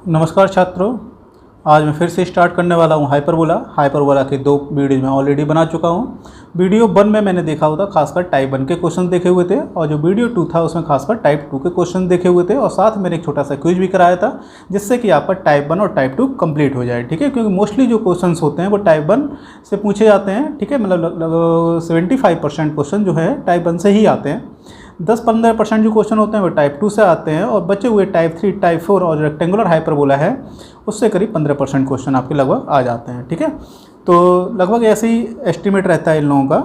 नमस्कार छात्रों, आज मैं फिर से स्टार्ट करने वाला हूँ हाइपरबोला के 2 वीडियो मैं ऑलरेडी बना चुका हूँ। वीडियो 1 में मैंने देखा हुआ था, खासकर टाइप 1 के क्वेश्चन देखे हुए थे, और जो वीडियो 2 था उसमें खासकर टाइप 2 के क्वेश्चन देखे हुए थे, और साथ मैंने एक छोटा सा क्विज भी कराया था जिससे कि आपका टाइप 1 और टाइप 2 कंप्लीट हो जाए। ठीक है, क्योंकि मोस्टली जो क्वेश्चन होते हैं वो टाइप 1 से पूछे जाते हैं। ठीक है, मतलब 75% क्वेश्चन जो है टाइप 1 से ही आते हैं। 10-15% जो क्वेश्चन होते हैं वो टाइप 2 से आते हैं, और बचे हुए टाइप 3, टाइप 4 और रेक्टेंगुलर हाइपरबोला है उससे करीब 15% क्वेश्चन आपके लगभग आ जाते हैं। ठीक है, तो लगभग ऐसे ही एस्टिमेट रहता है इन लोगों का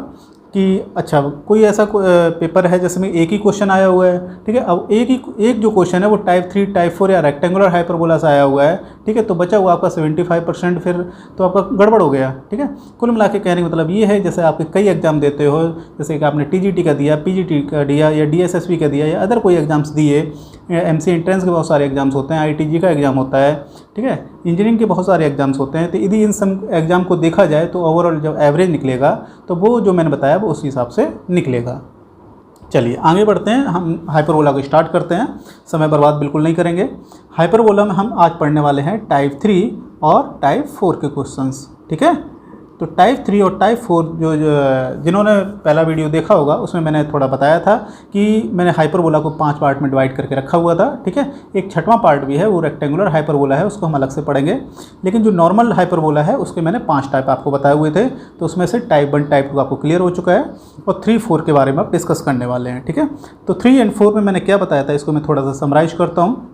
कि अच्छा कोई ऐसा पेपर है जिसमें एक ही क्वेश्चन आया हुआ है। ठीक है, अब एक जो क्वेश्चन है वो टाइप 3, टाइप 4 या रेक्टेंगुलर हाइपरबोला से आया हुआ है। ठीक है, तो बचा हुआ आपका 75% फिर तो आपका गड़बड़ हो गया। ठीक है, कुल मिला के कहने का मतलब ये है, जैसे आपके कई एग्जाम देते हो, जैसे कि आपने TGT का दिया, PGT का दिया, या DSSB का दिया, या अदर कोई एग्जाम्स दिए, MC एंट्रेंस के बहुत सारे एग्जाम्स होते हैं, ITG का एग्ज़ाम होता है। ठीक है, इंजीनियरिंग के बहुत सारे एग्जाम्स होते हैं। तो यदि इन सब एग्ज़ाम को देखा जाए तो ओवरऑल जब एवरेज निकलेगा तो वो जो मैंने बताया वो उस हिसाब से निकलेगा। चलिए आगे बढ़ते हैं, हम हाइपरबोला को स्टार्ट करते हैं, समय बर्बाद बिल्कुल नहीं करेंगे। हाइपरबोला में हम आज पढ़ने वाले हैं टाइप 3 और टाइप 4 के क्वेश्चंस। ठीक है, तो टाइप 3 और टाइप 4 जिन्होंने पहला वीडियो देखा होगा उसमें मैंने थोड़ा बताया था कि मैंने हाइपरबोला को 5 पार्ट में डिवाइड करके रखा हुआ था। ठीक है, एक 6वां पार्ट भी है, वो रेक्टेंगुलर हाइपरबोला है, उसको हम अलग से पढ़ेंगे। लेकिन जो नॉर्मल हाइपरबोला है उसके मैंने 5 टाइप आपको बताए हुए थे, तो उसमें से टाइप 1, टाइप 2 आपको क्लियर हो चुका है, और 3, 4 के बारे में आप डिस्कस करने वाले हैं। ठीक है, तो 3 और 4 में मैंने क्या बताया था, इसको मैं थोड़ा सा समराइज करता हूँ।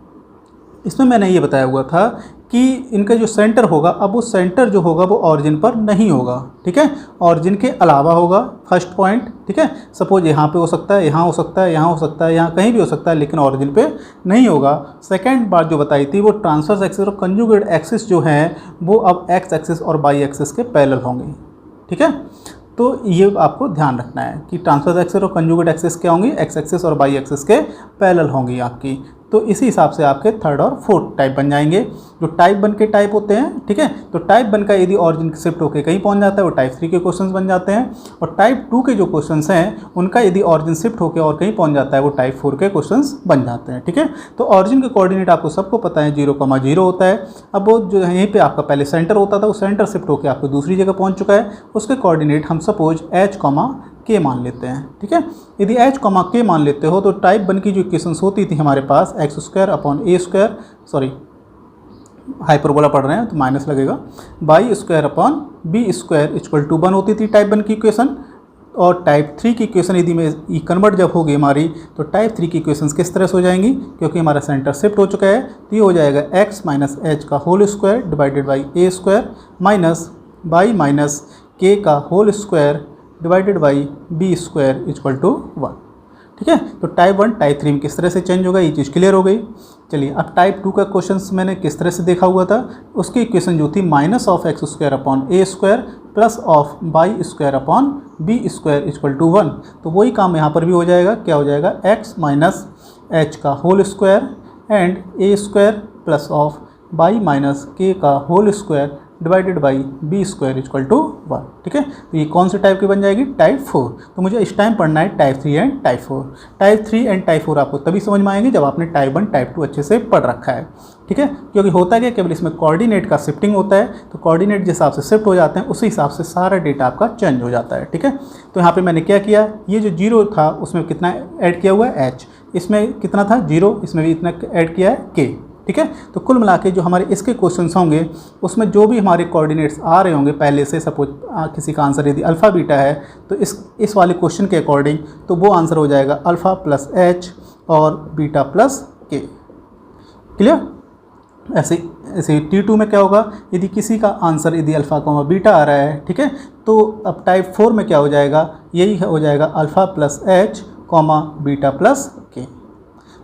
इसमें मैंने ये बताया हुआ था कि इनका जो सेंटर होगा, अब वो सेंटर जो होगा वो ऑरिजिन पर नहीं होगा। ठीक है, ऑरिजिन के अलावा होगा, फर्स्ट पॉइंट। ठीक है, सपोज यहाँ पे हो सकता है, यहाँ हो सकता है, यहाँ हो सकता है, यहाँ कहीं भी हो सकता है, लेकिन ऑरिजिन पे नहीं होगा। सेकंड बात जो बताई थी वो ट्रांसवर्स एक्सिस और कंजुगेट एक्सिस जो है वो अब एक्स एक्सिस और वाई एक्सिस के पैरेलल होंगे। ठीक है, तो ये आपको ध्यान रखना है कि ट्रांसवर्स एक्सिस और कंजुगेट एक्सिस क्या होंगी, एक्स एक्सिस और वाई एक्सिस के पैरेलल होंगी आपकी। तो इसी हिसाब से आपके 3rd और 4th टाइप बन जाएंगे, जो टाइप 1 के टाइप होते हैं। ठीक है, तो टाइप 1 का यदि ऑरिजिन शिफ्ट होकर कहीं पहुंच जाता है वो टाइप 3 के क्वेश्चंस बन जाते हैं, और टाइप 2 के जो क्वेश्चंस हैं उनका यदि ऑरिजिन शिफ्ट होकर और कहीं पहुंच जाता है वो टाइप 4 के क्वेश्चंस बन जाते हैं। ठीक है, तो ऑरिजिन के कोऑर्डिनेट आपको सबको पता है 0,0 होता है। अब वो जो यहीं पर आपका पहले सेंटर होता था वो सेंटर शिफ्ट होकर आपको दूसरी जगह पहुँच चुका है, उसके कोऑर्डिनेट हम सपोज H, K मान लेते हैं। ठीक है, यदि H, K मान लेते हो तो टाइप 1 की जो इक्वेशंस होती थी हमारे पास x² सॉरी हाइपरबोला पढ़ रहे हैं तो माइनस लगेगा, y² = 1 होती थी टाइप 1 की इक्वेशन। और टाइप 3 की इक्वेशन यदि में कन्वर्ट जब होगी हमारी, तो टाइप 3 की इक्वेशंस किस तरह से हो जाएंगी, क्योंकि हमारा सेंटर शिफ्ट हो चुका है, तो ये हो जाएगा x - h का whole square divided by a² minus y minus k का whole square divided by b² = 1। ठीक है, तो टाइप 1 टाइप 3 में किस तरह से चेंज होगा, ये चीज़ क्लियर हो गई। चलिए अब टाइप 2 का क्वेश्चंस मैंने किस तरह से देखा हुआ था, उसकी इक्वेशन जो थी -(x²/a² plus of y² b² = 1, तो वही काम यहाँ पर भी हो जाएगा। क्या हो जाएगा, x - h का whole square and a² plus of y minus k का whole square divided by b² = 1। ठीक है, तो ये कौन से टाइप की बन जाएगी, टाइप 4। तो मुझे इस टाइम पढ़ना है type 3 and type 4। Type 3 and type 4 आपको तभी समझ में आएंगे जब आपने टाइप 1, टाइप 2 अच्छे से पढ़ रखा है। ठीक है, क्योंकि होता है क्या, केवल इसमें कोऑर्डिनेट का शिफ्टिंग होता है, तो कोऑर्डिनेट जिस हिसाब से शिफ्ट हो जाते हैं उसी हिसाब से सारा डेटा आपका चेंज हो जाता है। ठीक है, तो यहाँ पर मैंने क्या किया, ये जो 0 था उसमें कितना ऐड किया हुआ है h, इसमें कितना था 0, इसमें भी इतना ऐड किया है k। ठीक है, तो कुल मिला के जो हमारे इसके क्वेश्चंस होंगे उसमें जो भी हमारे कोऑर्डिनेट्स आ रहे होंगे पहले से, सपोज किसी का आंसर यदि अल्फ़ा बीटा है तो इस वाले क्वेश्चन के अकॉर्डिंग तो वो आंसर हो जाएगा अल्फ़ा प्लस h और बीटा प्लस k। क्लियर, ऐसे T2 में क्या होगा, यदि किसी का आंसर यदि अल्फ़ा कॉमा बीटा आ रहा है, ठीक है, तो अब टाइप 4 में क्या हो जाएगा, यही हो जाएगा alpha plus h comma beta plus k।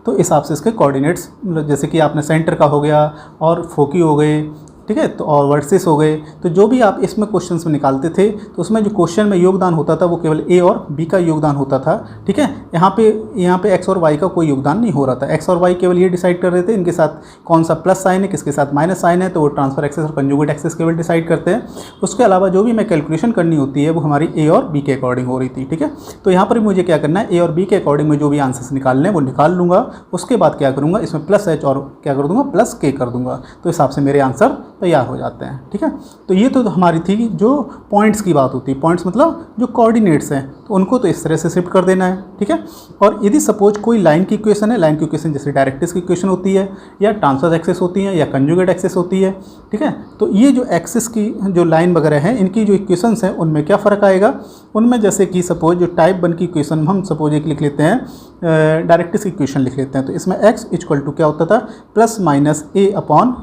तो इस हिसाब से इसके कोऑर्डिनेट्स, मतलब जैसे कि आपने सेंटर का हो गया और फोकी हो गए, ठीक है। तो और वर्सेस हो गए। तो जो भी आप इसमें क्वेश्चंस में निकालते थे तो उसमें जो क्वेश्चन में योगदान होता था वो केवल ए और बी का योगदान होता था, ठीक है। यहाँ पे एक्स और वाई का कोई योगदान नहीं हो रहा था। एक्स और वाई केवल ये डिसाइड कर रहे थे इनके साथ कौन सा प्लस साइन है, किसके साथ माइनस साइन है, तो वो ट्रांसफर एक्सेस और कंजुगेट एक्सेस केवल डिसाइड करते हैं। उसके अलावा जो भी मैं कैलकुलेशन करनी होती है वो हमारी ए और बी के अकॉर्डिंग हो रही थी, ठीक है। तो यहाँ पर मुझे क्या करना है, ए और बी के अकॉर्डिंग में जो भी आंसर्स निकालने हैं वो निकाल लूँगा। उसके बाद क्या करूँगा, इसमें प्लस एच और क्या कर दूँगा, प्लस के कर दूँगा। तो हिसाब से मेरे आंसर तैयार हो जाते हैं, ठीक है। तो ये तो हमारी थी जो पॉइंट्स की बात होती है। पॉइंट्स मतलब जो कोऑर्डिनेट्स हैं तो उनको तो इस तरह से शिफ्ट कर देना है, ठीक है। और यदि सपोज कोई लाइन की इक्वेशन है, लाइन की इक्वेशन जैसे डायरेक्ट्रिक्स की इक्वेशन होती है या ट्रांसवर्स एक्सेस होती है या कंजुगेट एक्सेस होती है, ठीक है। तो ये जो एक्सेस की जो लाइन वगैरह है इनकी जो इक्वेशंस हैं उनमें क्या फ़र्क आएगा, उनमें जैसे कि सपोज जो टाइप 1 की इक्वेशन हम सपोज एक लिख लेते हैं, डायरेक्ट्रिक्स की इक्वेशन लिख लेते हैं। तो इसमें x इक्वल टू क्या होता था, प्लस माइनस ए अपॉन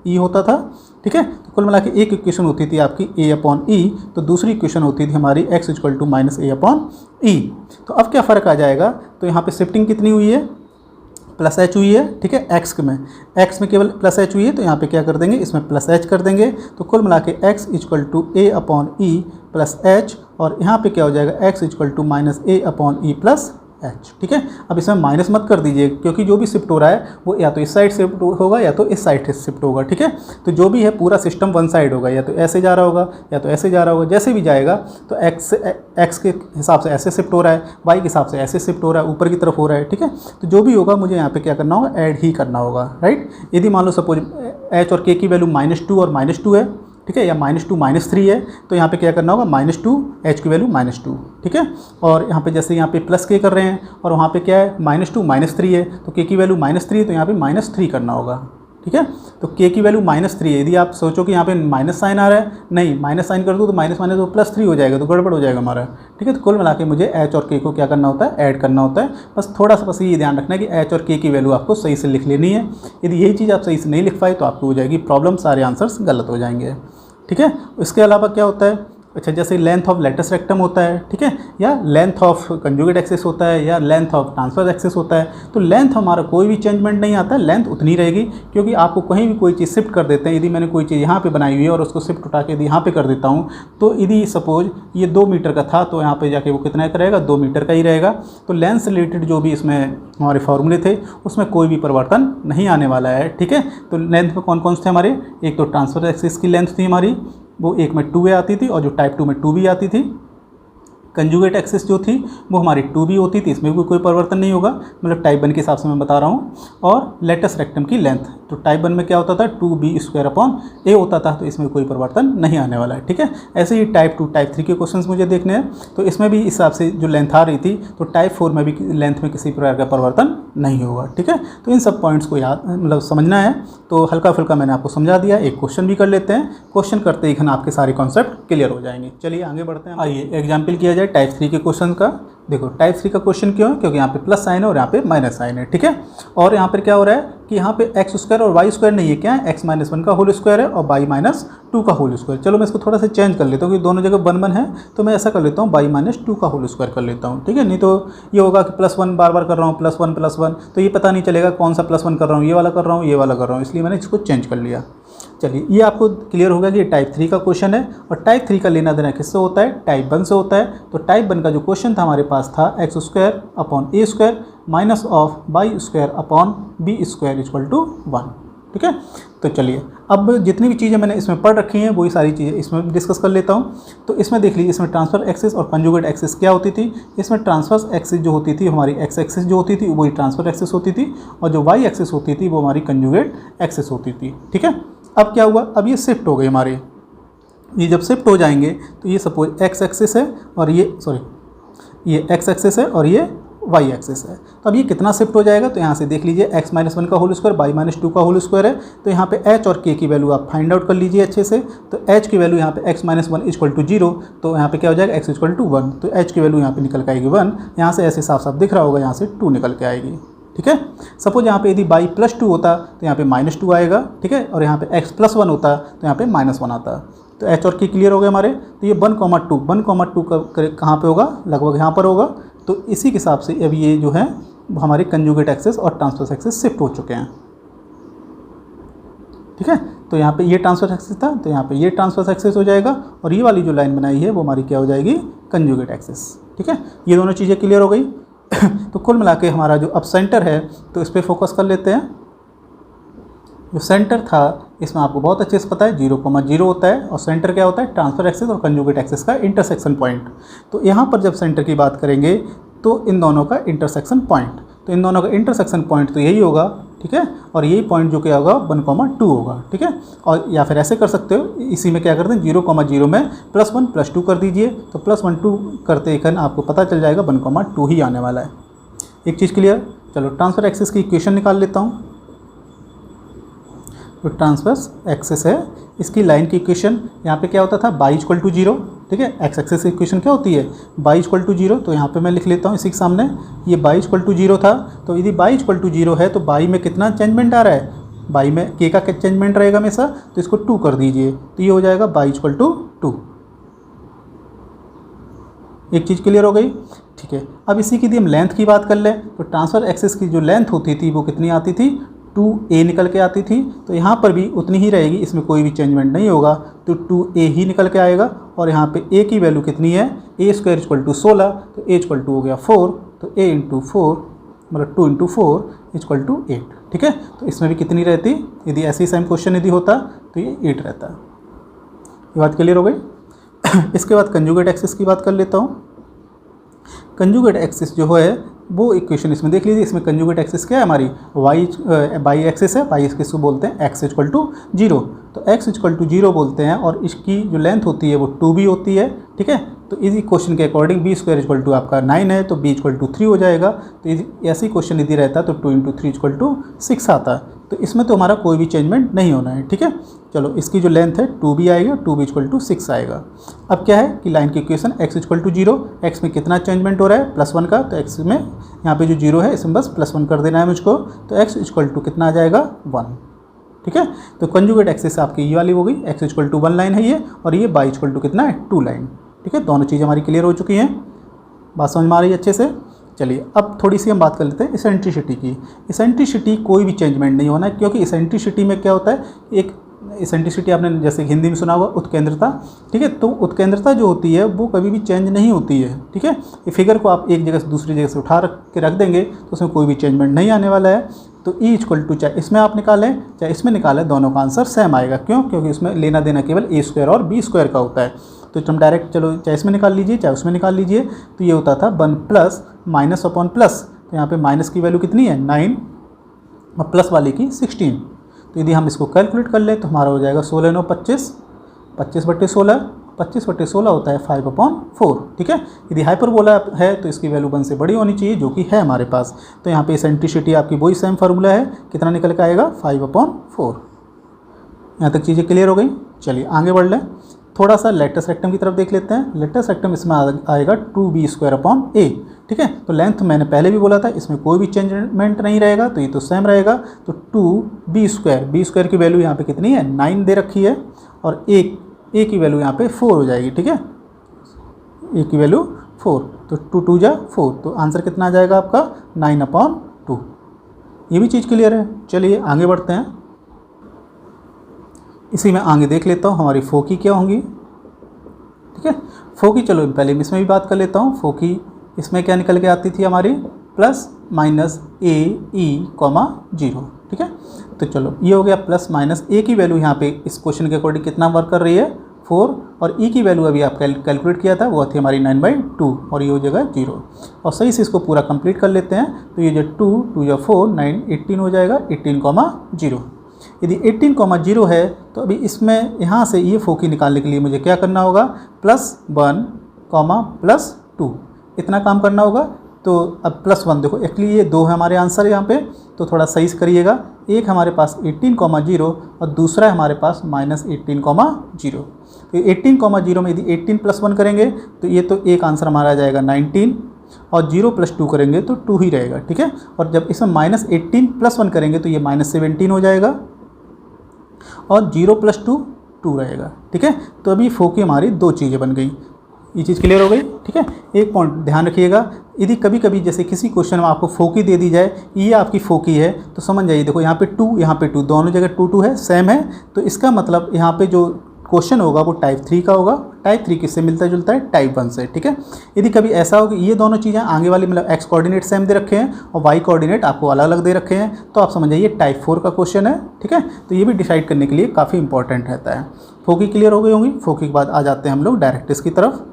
ई होता था, ठीक है। तो कुल मिला के एक इक्वेशन होती थी आपकी ए अपॉन ई, तो दूसरी इक्वेशन होती थी हमारी x equal to minus A upon e. तो अब क्या फ़र्क आ जाएगा, तो यहाँ पे शिफ्टिंग कितनी हुई है, प्लस एच हुई है, ठीक है। एक्स में केवल प्लस एच हुई है तो यहाँ पे क्या कर देंगे, इसमें प्लस एच कर देंगे। तो कुल मिला के x equal to A upon E plus H, और यहाँ पे क्या हो जाएगा, x equal to minus A upon E plus H, ठीक है। अब इसमें माइनस मत कर दीजिए क्योंकि जो भी शिफ्ट हो रहा है वो या तो इस साइड शिफ्ट होगा या तो इस साइड से शिफ्ट होगा, ठीक है। तो जो भी है पूरा सिस्टम वन साइड होगा, या तो ऐसे जा रहा होगा या तो ऐसे जा रहा होगा। जैसे भी जाएगा तो एक्स के हिसाब से ऐसे शिफ्ट हो रहा है, वाई के हिसाब से ऐसे शिफ्ट हो रहा है, ऊपर की तरफ हो रहा है, ठीक है। तो जो भी होगा मुझे यहाँ पे क्या करना होगा, ऐड ही करना होगा, राइट। यदि मान लो सपोज एच और के की वैल्यू -2 और -2 है, ठीक है, या -2 -3 है, तो यहाँ पे क्या करना होगा, -2 एच की वैल्यू -2, ठीक है। और यहाँ पे जैसे यहाँ पे प्लस के कर रहे हैं और वहाँ पे क्या है, -2 -3 है, तो के की वैल्यू -3 है तो यहाँ पे -3 करना होगा, ठीक है। तो के की वैल्यू -3 है। यदि आप सोचो कि यहाँ पे माइनस साइन आ रहा है, नहीं माइनस साइन कर दो तो माइनस तो +3 हो जाएगा, तो गड़बड़ हो जाएगा हमारा, ठीक है। तो कुल मिला के मुझे एच और के को क्या करना होता है, ऐड करना होता है। बस थोड़ा सा बस ये ध्यान रखना है कि एच और के की वैल्यू आपको सही से लिख लेनी है। यदि यही चीज़ आप सही से नहीं लिख पाए तो आपको हो जाएगी प्रॉब्लम, सारे आंसर्स गलत हो जाएंगे, ठीक है। इसके अलावा क्या होता है, अच्छा जैसे लेंथ ऑफ लेटस रेक्टम होता है, ठीक है, या लेंथ ऑफ कंजुगेट एक्सेस होता है, या लेंथ ऑफ ट्रांसफर एक्सेस होता है। तो लेंथ हमारा कोई भी चेंजमेंट नहीं आता है, लेंथ उतनी रहेगी, क्योंकि आपको कहीं भी कोई चीज़ शिफ्ट कर देते हैं। यदि मैंने कोई चीज़ यहाँ पे बनाई हुई है और उसको शिफ्ट उठा के यदि यहाँ पे कर देता हूँ, तो यदि सपोज ये 2 मीटर का था तो यहाँ पे जाके वो कितना का रहेगा, 2 मीटर का ही रहेगा। तो लेंथ से रिलेटेड जो भी इसमें हमारे फॉर्मूले थे उसमें कोई भी परिवर्तन नहीं आने वाला है, ठीक है। तो लेंथ में कौन कौन से थे हमारे, एक तो ट्रांसफर एक्सेस की लेंथ थी हमारी, वो एक में 2a आती थी, और जो टाइप 2 में 2b आती थी। कंजुगेट एक्सेस जो थी वो हमारी 2b होती थी, इसमें भी कोई परिवर्तन नहीं होगा, मतलब टाइप 1 के हिसाब से मैं बता रहा हूँ। और लेटस रेक्टम की लेंथ, तो टाइप 1 में क्या होता था, 2b² अपॉन a होता था, तो इसमें कोई परिवर्तन नहीं आने वाला है, ठीक है। ऐसे ही टाइप 2 टाइप 3 के क्वेश्चंस मुझे देखने हैं, तो इसमें भी इस हिसाब से जो लेंथ आ रही थी, तो टाइप 4 में भी लेंथ में किसी प्रकार का परिवर्तन नहीं होगा, ठीक है। तो इन सब पॉइंट्स को याद मतलब समझना है। तो हल्का फुल्का मैंने आपको समझा दिया। एक क्वेश्चन भी कर लेते हैं, क्वेश्चन करते ही आपके सारे कॉन्सेप्ट क्लियर हो जाएंगे। चलिए आगे बढ़ते हैं। आइए एग्जाम्पल किया जाए टाइप 3 के क्वेश्चन का। देखो टाइप 3 का क्वेश्चन क्यों है, क्योंकि यहाँ पे प्लस साइन है और यहाँ पे माइनस साइन है, ठीक है। और यहाँ पर क्या हो रहा है कि यहाँ पे x² और y² नहीं है, क्या है, x-1 का होल स्क्वायर है और y-2 का होल स्क्वायर। चलो मैं इसको थोड़ा सा चेंज कर लेता हूँ, क्योंकि दोनों जगह 1 है, तो मैं ऐसा कर लेता हूँ y-2 का होल स्क्वायर कर लेता हूँ, ठीक है। नहीं तो ये होगा कि +1 बार बार कर रहा हूँ, +1 तो ये पता नहीं चलेगा कौन सा +1 कर रहा हूँ, ये वाला कर रहा हूँ, ये वाला कर रहा हूँ, इसलिए मैंने इसको चेंज कर लिया। चलिए ये आपको क्लियर होगा कि ये टाइप 3 का क्वेश्चन है। और टाइप 3 का लेना देना किससे होता है, टाइप 1 से होता है। तो टाइप 1 का जो क्वेश्चन था हमारे पास था x² upon a² minus of y² upon b² equal to 1, ठीक है। तो चलिए अब जितनी भी चीज़ें मैंने इसमें पढ़ रखी हैं वही सारी चीज़ें इसमें डिस्कस कर लेता हूँ। तो इसमें देख लीजिए, इसमें ट्रांसफर एक्सिस और कंजुगेट एक्सिस क्या होती थी। इसमें ट्रांसफर एक्सिस जो होती थी हमारी एक्स एक्सिस जो होती थी वही ट्रांसफर एक्सिस होती थी, और जो वाई एक्सिस होती थी वो हमारी कंजुगेट एक्सिस होती थी, ठीक है। अब क्या हुआ, अब ये शिफ्ट हो गई हमारी, ये जब शिफ्ट हो जाएंगे तो ये सपोज एक्स एक्सिस है और ये ये एक्स एक्सिस है और ये वाई एक्सिस है। तो अब ये कितना शिफ्ट हो जाएगा, तो यहाँ से देख लीजिए x-1 का होल स्क्वायर y-2 का होल स्क्वायर है। तो यहाँ पे h और k की वैल्यू आप फाइंड आउट कर लीजिए अच्छे से। तो h की वैल्यू यहाँ पे x-1 इक्वल टू 0, तो यहाँ पे क्या हो जाएगा x इक्वल टू 1, तो h की वैल्यू यहाँ पे निकल के आएगी 1। यहाँ से ऐसे साफ साफ दिख रहा होगा, यहाँ से 2 निकल के आएगी, ठीक है। सपोज यहाँ पे यदि y+2 होता तो यहाँ पे -2 आएगा, ठीक है। और यहाँ पे x+1 होता तो यहाँ पे -1 आता। तो h और k क्लियर हो गए हमारे। तो ये 1,2 कहाँ पे होगा, लगभग यहाँ पर होगा। तो इसी के हिसाब से अब ये जो है हमारे कंजुगेट एक्सेस और ट्रांसफर एक्सेस शिफ्ट हो चुके हैं, ठीक है। तो यहाँ पे ये ट्रांसवर्स एक्सिस था, तो यहाँ पे ये ट्रांसवर्स एक्सिस हो जाएगा, और ये वाली जो लाइन बनाई है वो हमारी क्या हो जाएगी, कंजुगेट एक्सिस। ठीक है, ये दोनों चीज़ें क्लियर हो गई। तो कुल मिला के हमारा जो अब सेंटर है तो इस पर फोकस कर लेते हैं। जो सेंटर था इसमें आपको बहुत अच्छे से पता है 0,0 होता है, और सेंटर क्या होता है, ट्रांसफर एक्सिस और कंजुगेट एक्सिस का इंटरसेक्शन पॉइंट। तो यहाँ पर जब सेंटर की बात करेंगे तो इन दोनों का इंटरसेक्शन पॉइंट, तो इन दोनों का इंटरसेक्शन पॉइंट तो यही होगा। ठीक है, और यही पॉइंट जो क्या होगा 1,2 होगा। ठीक है, और या फिर ऐसे कर सकते हो, इसी में क्या करते हैं 0,0 में +1 +2 कर दीजिए, तो +1 2 करते ही आपको पता चल जाएगा 1,2 ही आने वाला है। एक चीज़ क्लियर। चलो ट्रांसफर एक्सिस की इक्वेशन निकाल लेता हूँ। तो ट्रांसवर्स एक्सिस है, इसकी लाइन की इक्वेशन यहाँ पे क्या होता था, y = 0। ठीक है, एक्स एक्सिस की इक्वेशन क्या होती है, y = 0। तो यहाँ पे मैं लिख लेता हूँ इसी के सामने, ये y = 0 था। तो यदि y = 0 है तो y में कितना चेंजमेंट आ रहा है, y में k का चेंजमेंट रहेगा हमेशा, तो इसको 2 कर दीजिए, तो ये हो जाएगा y = 2। एक चीज़ क्लियर हो गई। ठीक है, अब इसी की यदि हम लेंथ की बात कर लें तो ट्रांसफर एक्सिस की जो लेंथ होती थी वो कितनी आती थी, 2a निकल के आती थी। तो यहाँ पर भी उतनी ही रहेगी, इसमें कोई भी चेंजमेंट नहीं होगा, तो 2a ही निकल के आएगा। और यहाँ पे a की वैल्यू कितनी है, a² = 16, तो a = हो गया 4, तो a × 4 मतलब 2 × 4 = 8। ठीक है, तो इसमें भी कितनी रहती, यदि ऐसी सेम क्वेश्चन यदि होता तो ये 8 रहता। ये बात क्लियर हो गई। इसके बाद कंजुगेट एक्सिस की बात कर लेता हूँ। कंजुगेट एक्सिस जो है वो इक्वेशन इसमें देख लीजिए, इसमें कंजुगेट एक्सिस क्या है हमारी, y एक्सिस है, y एक्सिस को बोलते हैं x = 0, तो x = 0 बोलते हैं, और इसकी जो लेंथ होती है वो 2b होती है। ठीक है, तो इसी क्वेश्चन के अकॉर्डिंग b² = आपका 9 है, तो b = 3 हो जाएगा। तो ऐसी क्वेश्चन यदि रहता तो 2 × 3 = 6 आता, तो इसमें तो हमारा कोई भी चेंजमेंट नहीं होना है। ठीक है, चलो इसकी जो लेंथ है 2b आएगा, 2b = 6 आएगा। अब क्या है कि लाइन की इक्वेशन x = 0, x में कितना चेंजमेंट हो रहा है, +1 का, तो x में यहाँ पे जो 0 है इसमें बस +1 कर देना है मुझको, तो x = कितना आ जाएगा 1। ठीक है, तो कंजुगेट एक्सिस आपकी ये वाली हो गई, x = 1 लाइन है ये, और ये y = कितना है 2 लाइन। ठीक है, दोनों चीज़ें हमारी क्लियर हो चुकी हैं, बात समझ में आ रही है अच्छे से। चलिए अब थोड़ी सी हम बात कर लेते हैं इसेंट्रिसिटी की। इसेंट्रिसिटी कोई भी चेंजमेंट नहीं होना है, क्योंकि इसेंट्रिसिटी में क्या होता है, एक इसेंट्रिसिटी आपने जैसे हिंदी में सुना हुआ उत्केंद्रता। ठीक है, तो उत्केंद्रता जो होती है वो कभी भी चेंज नहीं होती है। ठीक है, ये फिगर को आप एक जगह से दूसरी जगह से उठा के रख देंगे तो उसमें कोई भी चेंजमेंट नहीं आने वाला है। तो E = चाहे इसमें आप निकालें चाहे इसमें निकालें, दोनों का आंसर सेम आएगा। क्यों, क्योंकि उसमें लेना देना केवल a² और b² का होता है। तो हम डायरेक्ट चलो चाहे इसमें निकाल लीजिए चाहे उसमें निकाल लीजिए, तो ये होता था 1 + -/+। तो यहाँ पे माइनस की वैल्यू कितनी है 9 और प्लस वाले की 16। तो यदि हम इसको कैलकुलेट कर लें तो हमारा हो जाएगा 16 9 25, 25/16, 25/16 होता है 5/4। ठीक है, यदि हाइपरबोला है तो इसकी वैल्यू 1 से बड़ी होनी चाहिए, जो कि है हमारे पास। तो यहाँ पे इसेंट्रिसिटी आपकी वही सेम फार्मूला है, कितना निकल के आएगा 5/4। यहाँ तक चीज़ें क्लियर हो गई। चलिए आगे बढ़ लें, थोड़ा सा लेटस रेक्टम की तरफ देख लेते हैं। लेटस रेक्टम इसमें आएगा 2b²/a। ठीक है, तो लेंथ मैंने पहले भी बोला था इसमें कोई भी चेंजमेंट नहीं रहेगा, तो ये तो सेम रहेगा। तो 2b² की वैल्यू यहाँ पे कितनी है 9 दे रखी है, और a की वैल्यू यहाँ पे 4 हो जाएगी। ठीक है, a की वैल्यू 4, तो 2 2 जा 4, तो आंसर कितना आ जाएगा आपका 9/2। ये भी चीज़ क्लियर है। चलिए आगे बढ़ते हैं, इसी में आगे देख लेता हूँ हमारी फोकी क्या होंगी। ठीक है, फोकी चलो पहले इसमें भी बात कर लेता हूँ। फोकी इसमें क्या निकल के आती थी हमारी +-a(e), 0। ठीक है, तो चलो ये हो गया +-a की वैल्यू यहाँ पे इस क्वेश्चन के अकॉर्डिंग कितना वर्क कर रही है 4, और e की वैल्यू अभी आप कैलकुलेट किया था वो थी हमारी 9/2, और ये हो जाएगा 0। और सही से इसको पूरा कंप्लीट कर लेते हैं, तो ये जो 2 2 या 4 9 18 हो जाएगा 18,0। यदि 18,0 है तो अभी इसमें यहाँ से ये फोकी निकालने के लिए मुझे क्या करना होगा, +1, +2 इतना काम करना होगा। तो अब +1 देखो एक्चुअली ये 2 है हमारे आंसर यहाँ पे, तो थोड़ा सही से करिएगा। एक हमारे पास 18,0 और दूसरा है हमारे पास -18,0। तो 18,0 में यदि 18 + 1 करेंगे तो ये तो एक आंसर हमारा आ जाएगा 19, और 0 + 2 करेंगे तो 2 ही रहेगा। ठीक है, और जब इसमें -18 + 1 करेंगे तो ये -17 हो जाएगा, और 0 + 2 2 रहेगा। ठीक है, तो अभी फोकी हमारी 2 चीज़ें बन गई, ये चीज़ क्लियर हो गई, ठीक है। एक पॉइंट ध्यान रखिएगा, यदि कभी कभी जैसे किसी क्वेश्चन में आपको फोकी दे दी जाए, ये आपकी फोकी है, तो समझ जाइए, देखो यहाँ पे 2 यहाँ पे 2 दोनों जगह 2 2 है, सेम है, तो इसका मतलब यहाँ पे जो क्वेश्चन होगा वो टाइप 3 का होगा। टाइप 3 किससे मिलता जुलता है? टाइप 1 से, ठीक है। यदि कभी ऐसा हो कि ये दोनों चीज़ें आगे वाली मतलब एक्स कोऑर्डिनेट सेम दे रखे हैं और वाई कोऑर्डिनेट आपको अलग अलग दे रखे हैं, तो आप समझ जाइए टाइप 4 का क्वेश्चन है, ठीक है। तो ये भी डिसाइड करने के लिए काफ़ी इंपॉर्टेंट रहता है। फोकी क्लियर हो गई होंगी। फोकी के बाद आ जाते हैं हम लोग डायरेक्ट्रिक्स की तरफ।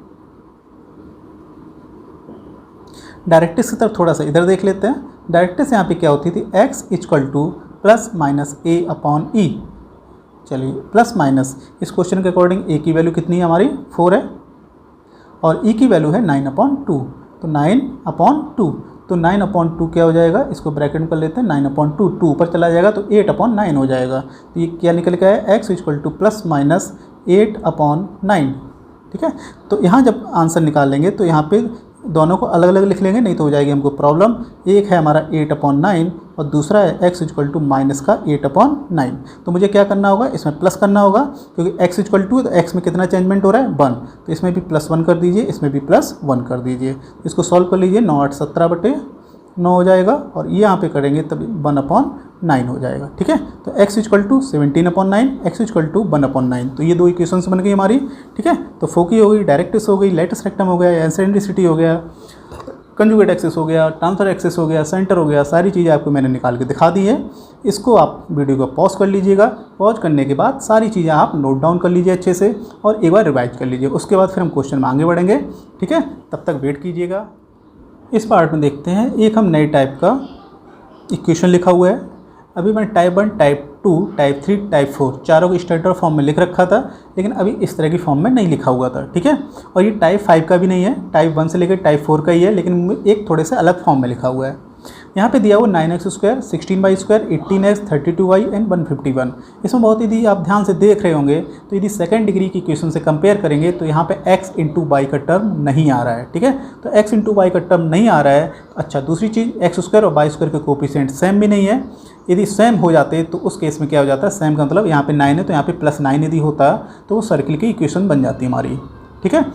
डायरेक्ट्रिक्स की तरफ थोड़ा सा इधर देख लेते हैं। डायरेक्ट्रिक्स यहाँ पे क्या होती थी? x equal to plus minus A upon e. चलिए प्लस माइनस, इस क्वेश्चन के अकॉर्डिंग a की वैल्यू कितनी है हमारी? 4 है, और e की वैल्यू है 9/2, तो 9/2, तो 9/2 क्या हो जाएगा? इसको ब्रैकेट में कर लेते हैं, 9/2, 2 ऊपर चला जाएगा तो 8/9 हो जाएगा। तो ये क्या निकल के आया? x equal to plus minus 8/9, ठीक है। तो यहाँ जब आंसर निकालेंगे तो यहाँ पे दोनों को अलग अलग लिख लेंगे, नहीं तो हो जाएगी हमको प्रॉब्लम। एक है हमारा 8/9 और दूसरा है x इक्वल टू माइनस का 8/9। तो मुझे क्या करना होगा? इसमें प्लस करना होगा, क्योंकि x इक्वल टू, तो x में कितना चेंजमेंट हो रहा है? 1, तो इसमें भी +1 कर दीजिए, इसमें भी +1 कर दीजिए। इसको सॉल्व कर लीजिए, 9 8 17/9 हो जाएगा, और ये यहाँ पे करेंगे तब 1/9 हो जाएगा, ठीक है। तो x equal to 17/9, x equal to 1/9, तो ये दो इक्वेशंस बन गई हमारी, ठीक है। तो फोकी हो गई, डायरेक्ट्रिक्स हो गई, लेटस रेक्टम हो गया, एसेंट्रिसिटी हो गया, कंजुगेट एक्सिस हो गया, ट्रांसफर एक्सिस हो गया, सेंटर हो गया, सारी चीज़ें आपको मैंने निकाल के दिखा दी है। इसको आप वीडियो को पॉज कर लीजिएगा। पॉज करने के बाद सारी चीज़ें आप नोट डाउन कर लीजिए अच्छे से, और एक बार रिवाइज कर लीजिए। उसके बाद फिर हम क्वेश्चन में आगे बढ़ेंगे, ठीक है। तब तक वेट कीजिएगा। इस पार्ट में देखते हैं, एक हम नए टाइप का इक्वेशन लिखा हुआ है। अभी मैंने टाइप 1, टाइप 2, टाइप 3, टाइप 4 चारों को स्टैंडर्ड फॉर्म में लिख रखा था, लेकिन अभी इस तरह की फॉर्म में नहीं लिखा हुआ था, ठीक है। और ये टाइप 5 का भी नहीं है, टाइप 1 से लेकर टाइप 4 का ही है, लेकिन एक थोड़े से अलग फॉर्म में लिखा हुआ है। यहाँ पे दिया हुआ 9x², 16y², 18x, 32y and 151। इसमें बहुत यदि आप ध्यान से देख रहे होंगे तो यदि सेकंड डिग्री की इक्वेशन से कंपेयर करेंगे तो यहाँ पे x इंटू वाई का टर्म नहीं आ रहा है, ठीक है। तो x इंटू वाई का टर्म नहीं आ रहा है। अच्छा, दूसरी चीज़ x² और y² के कोफिशिएंट सेम भी नहीं है। यदि सेम हो जाते तो उस केस में क्या हो जाता है? सेम का मतलब यहाँ पे 9 है तो यहाँ पे +9 यदि होता तो वो सर्किल की इक्वेशन बन जाती हमारी, ठीक है।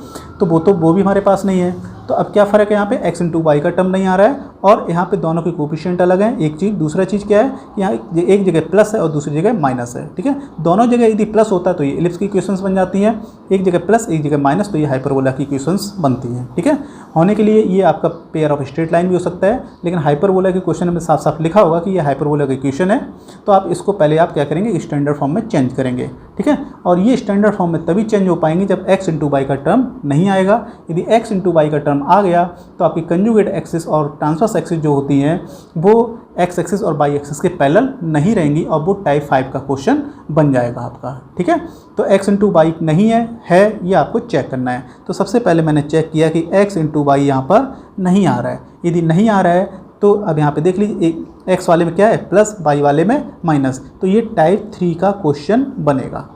तो वो भी हमारे पास नहीं है। तो अब क्या फ़र्क है? यहाँ पे x इंटू वाई का टर्म नहीं आ रहा है, और यहाँ पे दोनों के कोफिशिएंट अलग हैं, एक चीज़। दूसरा चीज़ क्या है कि यहाँ एक जगह प्लस है और दूसरी जगह माइनस है, ठीक है। दोनों जगह यदि प्लस होता है तो ये एलिप्स की इक्वेशंस बन जाती हैं, एक जगह प्लस एक जगह माइनस तो ये हाइपरबोला की इक्वेशंस बनती हैं, ठीक है। होने के लिए ये आपका पेयर ऑफ स्ट्रेट लाइन भी हो सकता है, लेकिन हाइपरबोला के क्वेश्चन में साफ साफ लिखा होगा कि ये हाइपरबोला का इक्वेशन है। तो आप इसको पहले आप क्या करेंगे? स्टैंडर्ड फॉर्म में चेंज करेंगे, ठीक है। और ये स्टैंडर्ड फॉर्म में तभी चेंज हो पाएंगे जब x इंटू वाई का टर्म नहीं आएगा। यदि x इंटू वाई का टर्म आ गया तो आपकी कंजुगेट एक्सिस और ट्रांसवर्स एक्सिस जो होती हैं वो x एक्सिस और y एक्सिस के पैरेलल नहीं रहेंगी, और वो टाइप 5 का क्वेश्चन बन जाएगा आपका, ठीक है। तो x इंटू वाई नहीं है ये आपको चेक करना है। तो सबसे पहले मैंने चेक किया कि x इंटू वाई यहाँ पर नहीं आ रहा है। यदि नहीं आ रहा है तो अब यहाँ पे देख लीजिए, x वाले में क्या है प्लस, y वाले में माइनस, तो ये टाइप 3 का क्वेश्चन बनेगा।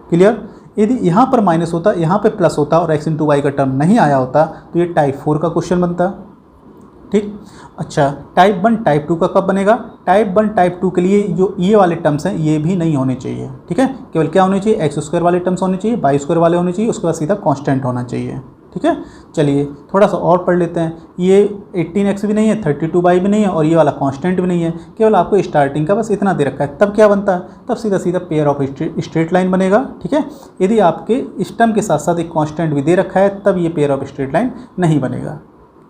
क्लियर? यदि यहाँ पर माइनस होता, यहाँ पे प्लस होता और x इंटू वाई का टर्म नहीं आया होता तो ये टाइप 4 का क्वेश्चन बनता, ठीक। अच्छा, टाइप 1 टाइप 2 का कब बनेगा? टाइप 1 टाइप 2 के लिए जो ये वाले टर्म्स हैं ये भी नहीं होने चाहिए, ठीक है। केवल क्या होने चाहिए? x² वाले टर्म्स होने चाहिए, y² वाले होने चाहिए, उसके बाद सीधा कांस्टेंट होना चाहिए, ठीक है। चलिए थोड़ा सा और पढ़ लेते हैं। ये 18x भी नहीं है, 32y भी नहीं है, और ये वाला कांस्टेंट भी नहीं है, केवल आपको स्टार्टिंग का बस इतना दे रखा है। तब क्या बनता है? तब सीधा सीधा पेयर ऑफ स्ट्रेट लाइन बनेगा, ठीक है। यदि आपके इस टर्म के साथ साथ एक कांस्टेंट भी दे रखा है तब ये पेयर ऑफ स्ट्रेट लाइन नहीं बनेगा,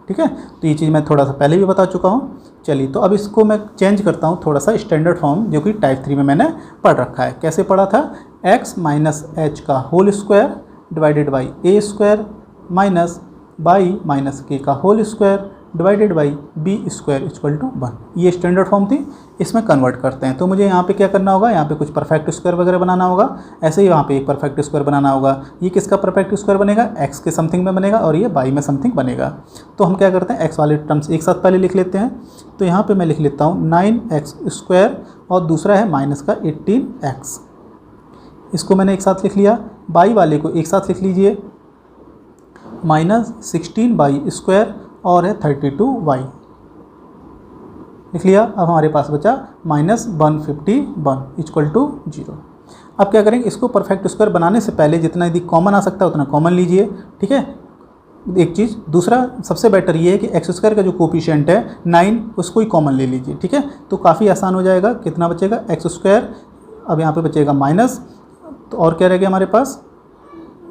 ठीक है। तो ये चीज़ मैं थोड़ा सा पहले भी बता चुका हूँ। चलिए, तो अब इसको मैं चेंज करता हूँ थोड़ा सा स्टैंडर्ड फॉर्म, जो कि टाइप 3 में मैंने पढ़ रखा है। कैसे पढ़ा था? x माइनस एच का whole square divided by a² minus by minus K का whole square divided by b² equal to 1। ये स्टैंडर्ड फॉर्म थी, इसमें कन्वर्ट करते हैं। तो मुझे यहाँ पे क्या करना होगा? यहाँ पे कुछ परफेक्ट स्क्वायर वगैरह बनाना होगा। ऐसे ही वहाँ पे एक परफेक्ट स्क्वायर बनाना होगा। ये किसका परफेक्ट स्क्वायर बनेगा? x के समथिंग में बनेगा और ये y में समथिंग बनेगा। तो हम क्या करते हैं? x वाले टर्म्स एक साथ पहले लिख लेते हैं। तो यहाँ पर मैं लिख लेता हूँ 9x² और दूसरा है माइनस का 18x। इसको मैंने एक साथ लिख लिया। y वाले को एक साथ लिख लीजिए, -16y² और है 32y। लिख लिया। अब हमारे पास बचा -151 इक्वल टू 0। अब क्या करेंगे, इसको परफेक्ट स्क्वायर बनाने से पहले जितना यदि कॉमन आ सकता है उतना कॉमन लीजिए, ठीक है, एक चीज़। दूसरा सबसे बेटर ये है कि एक्स स्क्वायर का जो कोफिशिएंट है 9 उसको ही कॉमन ले लीजिए, ठीक है, तो काफ़ी आसान हो जाएगा। कितना बचेगा, एक्स स्क्वायर, अब यहाँ पे बचेगा माइनस, तो और क्या रह गया हमारे पास,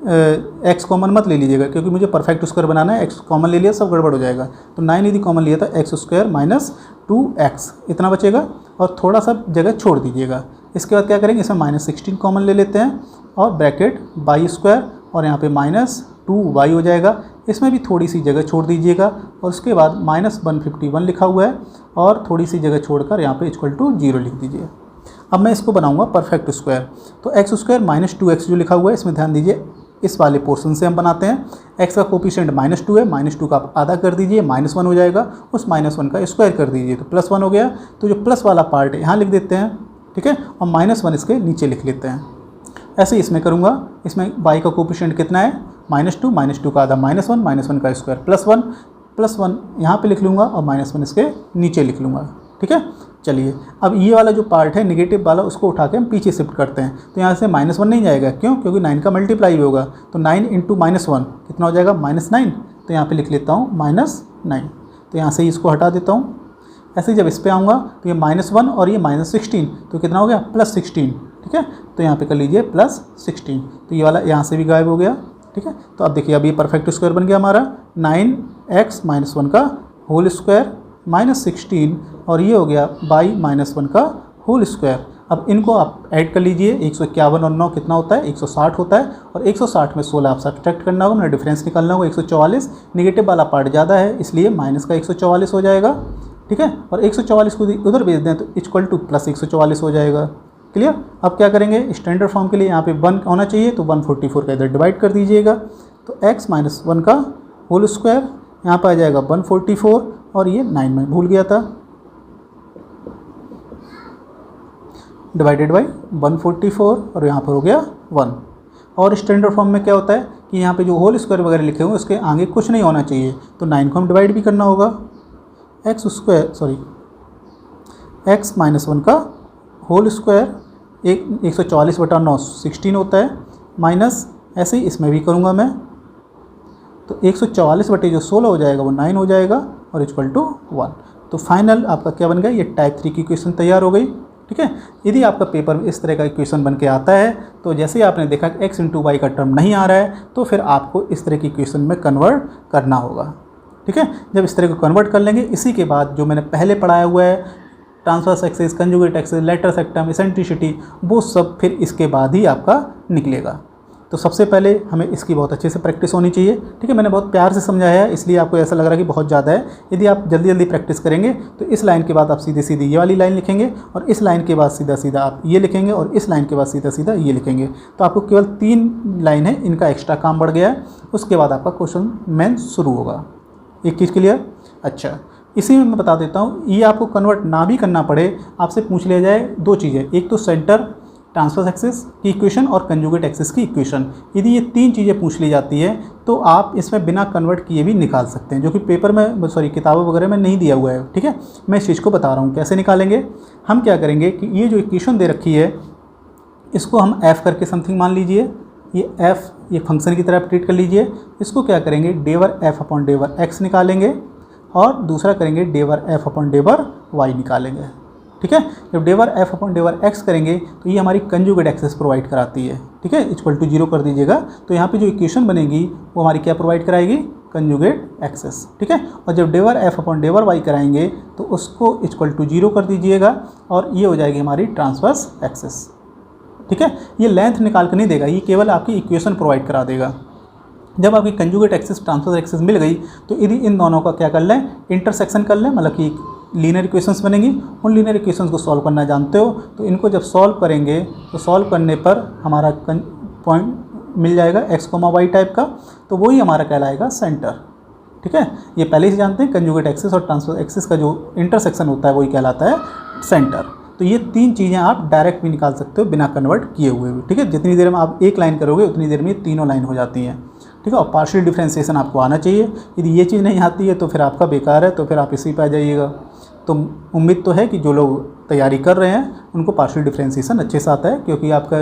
एक्स कॉमन मत ले लीजिएगा क्योंकि मुझे परफेक्ट स्क्वायर बनाना है, एक्स कॉमन ले लिया सब गड़बड़ हो जाएगा। तो 9 यदि कॉमन लिया था, एक्स स्क्वायर माइनस 2x इतना बचेगा और थोड़ा सा जगह छोड़ दीजिएगा। इसके बाद क्या करेंगे, इसमें -16 कॉमन ले लेते हैं और ब्रैकेट बाई स्क्वायर और यहाँ पे -2y हो जाएगा। इसमें भी थोड़ी सी जगह छोड़ दीजिएगा और उसके बाद -151 लिखा हुआ है और थोड़ी सी जगह छोड़कर यहाँ पे इक्वल टू 0 लिख दीजिए। अब मैं इसको बनाऊंगा परफेक्ट स्क्वायर, तो एक्स स्क्वायर -2x जो लिखा हुआ है इसमें ध्यान दीजिए, इस वाले पोर्शन से हम बनाते हैं। x का कोफिशिएंट -2 है, -2 का आप आधा कर दीजिए, -1 हो जाएगा, उस -1 का स्क्वायर कर दीजिए तो +1 हो गया। तो जो प्लस वाला पार्ट है यहाँ लिख देते हैं, ठीक है, और -1 इसके नीचे लिख लेते हैं। ऐसे ही इसमें करूँगा, इसमें y का कोफिशिएंट कितना है, -2 का आधा -1 का स्क्वायर +1 यहाँ पे लिख लूँगा और -1 इसके नीचे लिख लूँगा, ठीक है। चलिए अब ये वाला जो पार्ट है नेगेटिव वाला उसको उठा के हम पीछे शिफ्ट करते हैं, तो यहाँ से -1 नहीं जाएगा, क्यों, क्योंकि 9 का मल्टीप्लाई भी होगा, तो 9 × -1 कितना हो जाएगा, -9, तो यहाँ पे लिख लेता हूँ -9, तो यहाँ से इसको हटा देता हूँ। ऐसे ही जब इस पे आऊँगा तो ये -1 और ये -16 तो कितना हो गया, +16, ठीक है, तो यहाँ पे कर लीजिए +16, तो ये वाला यहाँ से भी गायब हो गया, ठीक है। तो अब देखिए अब ये परफेक्ट स्क्वायर बन गया हमारा, 9x - 1 का होल स्क्वायर -16 और ये हो गया बाई -1 का होल स्क्वायर। अब इनको आप ऐड कर लीजिए, 151 और 9 कितना होता है, 160 होता है, और 160 में 16 आप सब्ट्रैक्ट करना होगा, मेरा डिफरेंस निकालना होगा 144, नेगेटिव वाला पार्ट ज़्यादा है इसलिए माइनस का 144 हो जाएगा, ठीक है, और 144 को उधर भेज दें तो इक्वल टू +144 हो जाएगा। क्लियर। अब क्या करेंगे, स्टैंडर्ड फॉर्म के लिए यहाँ पे 1 होना चाहिए तो 144 का इधर डिवाइड कर दीजिएगा, तो x - 1 का होल स्क्वायर यहाँ पर आ जाएगा 144 और ये 9 में भूल गया था, डिवाइडेड बाई 144 और यहाँ पर हो गया 1। और स्टैंडर्ड फॉर्म में क्या होता है कि यहाँ पे जो होल स्क्वायर वगैरह लिखे हुए उसके आगे कुछ नहीं होना चाहिए, तो 9 को हम डिवाइड भी करना होगा, x - 1 का होल स्क्वायर 144/9 16 होता है, माइनस ऐसे ही इसमें भी करूँगा मैं, तो 144/16 हो जाएगा वो 9 हो जाएगा और इक्वल टू 1। तो फाइनल आपका क्या बन गया, ये टाइप 3 की इक्वेशन तैयार हो गई, ठीक है। यदि आपका पेपर में इस तरह का इक्वेशन बन के आता है तो जैसे ही आपने देखा कि x × y का टर्म नहीं आ रहा है तो फिर आपको इस तरह की इक्वेशन में कन्वर्ट करना होगा, ठीक है। जब इस तरह को कन्वर्ट कर लेंगे, इसी के बाद जो मैंने पहले पढ़ाया हुआ है transverse axis, conjugate axis, letter सेक्टम, eccentricity, वो सब फिर इसके बाद ही आपका निकलेगा। तो सबसे पहले हमें इसकी बहुत अच्छे से प्रैक्टिस होनी चाहिए, ठीक है। मैंने बहुत प्यार से समझाया है इसलिए आपको ऐसा लग रहा है कि बहुत ज़्यादा है। यदि आप जल्दी जल्दी प्रैक्टिस करेंगे तो इस लाइन के बाद आप सीधे सीधे ये वाली लाइन लिखेंगे और इस लाइन के बाद सीधा सीधा आप ये लिखेंगे और इस लाइन के बाद सीधा सीधा ये लिखेंगे, तो आपको केवल 3 लाइन है, इनका एक्स्ट्रा काम बढ़ गया है। उसके बाद आपका क्वेश्चन मेन शुरू होगा। एक चीज़ क्लियर। अच्छा, इसी में मैं बता देता हूँ, ये आपको कन्वर्ट ना भी करना पड़े, आपसे पूछ लिया जाए 2 चीज़ें, एक तो सेंटर ट्रांसवर्स एक्सिस की इक्वेशन और कंजुगेट एक्सिस की इक्वेशन। यदि ये 3 चीज़ें पूछ ली जाती है तो आप इसमें बिना कन्वर्ट किए भी निकाल सकते हैं, जो कि पेपर में किताबों वगैरह में नहीं दिया हुआ है, ठीक है। मैं इस चीज़ को बता रहा हूँ कैसे निकालेंगे। हम क्या करेंगे कि ये जो इक्वेशन दे रखी है इसको हम f करके समथिंग मान लीजिए, ये f ये फंक्शन की तरह ट्रीट कर लीजिए। इसको क्या करेंगे, डेवर f/डेवर x निकालेंगे और दूसरा करेंगे डेवर f/डेवर y निकालेंगे, ठीक है। जब डेवर f/डेवर x करेंगे तो ये हमारी कंजुगेट एक्सिस प्रोवाइड कराती है, ठीक है, इक्वल टू 0 कर दीजिएगा। तो यहाँ पे जो इक्वेशन बनेगी वो हमारी क्या प्रोवाइड कराएगी, कंजुगेट एक्सिस, ठीक है। और जब डेवर f/डेवर y कराएंगे तो उसको इक्वल टू 0 कर दीजिएगा और ये हो जाएगी हमारी ट्रांसवर्स एक्सिस, ठीक है। ये लेंथ निकाल कर नहीं देगा, ये केवल आपकी इक्वेशन प्रोवाइड करा देगा। जब आपकी कंजुगेट एक्सिस ट्रांसवर्स एक्सिस मिल गई तो यदि इन दोनों का क्या कर लें, इंटरसेक्शन कर लें, मतलब कि लीनियर इक्वेशंस बनेंगी। उन लीनियर इक्वेशंस को सॉल्व करना जानते हो तो इनको जब सॉल्व करेंगे तो सॉल्व करने पर हमारा पॉइंट मिल जाएगा x, y टाइप का, तो वही हमारा कहलाएगा सेंटर, ठीक है। ये पहले से जानते हैं, कंजुगेट एक्सिस और ट्रांसवर्स एक्सिस का जो इंटरसेक्शन होता है वही कहलाता है सेंटर। तो ये 3 चीज़ें आप डायरेक्ट भी निकाल सकते हो बिना कन्वर्ट किए हुए भी, ठीक है। जितनी देर में आप एक लाइन करोगे उतनी देर में ये तीनों लाइन हो जाती हैं, ठीक है। और पार्शियल डिफरेंशिएशन आपको आना चाहिए। यदि ये चीज़ नहीं आती है तो फिर आपका बेकार है, तो फिर आप इसी पे आ जाइएगा। तो उम्मीद तो है कि जो लोग तैयारी कर रहे हैं उनको पार्शियल डिफरेंशिएशन अच्छे से आता है, क्योंकि आपका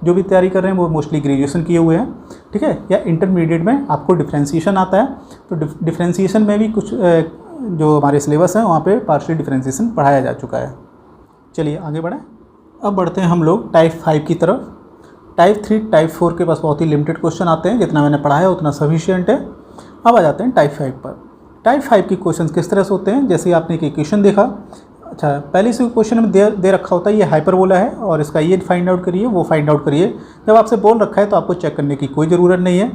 जो भी तैयारी कर रहे हैं वो मोस्टली ग्रेजुएशन किए हुए हैं, ठीक है, या इंटरमीडिएट में आपको डिफरेंशिएशन आता है। तो डिफरेंशिएशन में भी कुछ जो हमारे सिलेबस हैं वहाँ पे पार्शियल डिफरेंशिएशन पढ़ाया जा चुका है। चलिए आगे बढ़ें। अब बढ़ते हैं हम लोग टाइप 5 की तरफ। टाइप 3 टाइप 4 के पास बहुत ही लिमिटेड क्वेश्चन आते हैं, जितना मैंने पढ़ा है उतना सफिशिएंट है। अब आ जाते हैं टाइप 5 पर। टाइप 5 के क्वेश्चन किस तरह से होते हैं, जैसे आपने एक इक्वेशन देखा, अच्छा पहले से क्वेश्चन में दे रखा होता है ये हाइपरबोला है और इसका ये फाइंड आउट करिए, वो फाइंड आउट करिए। जब आपसे बोल रखा है तो आपको चेक करने की कोई ज़रूरत नहीं है।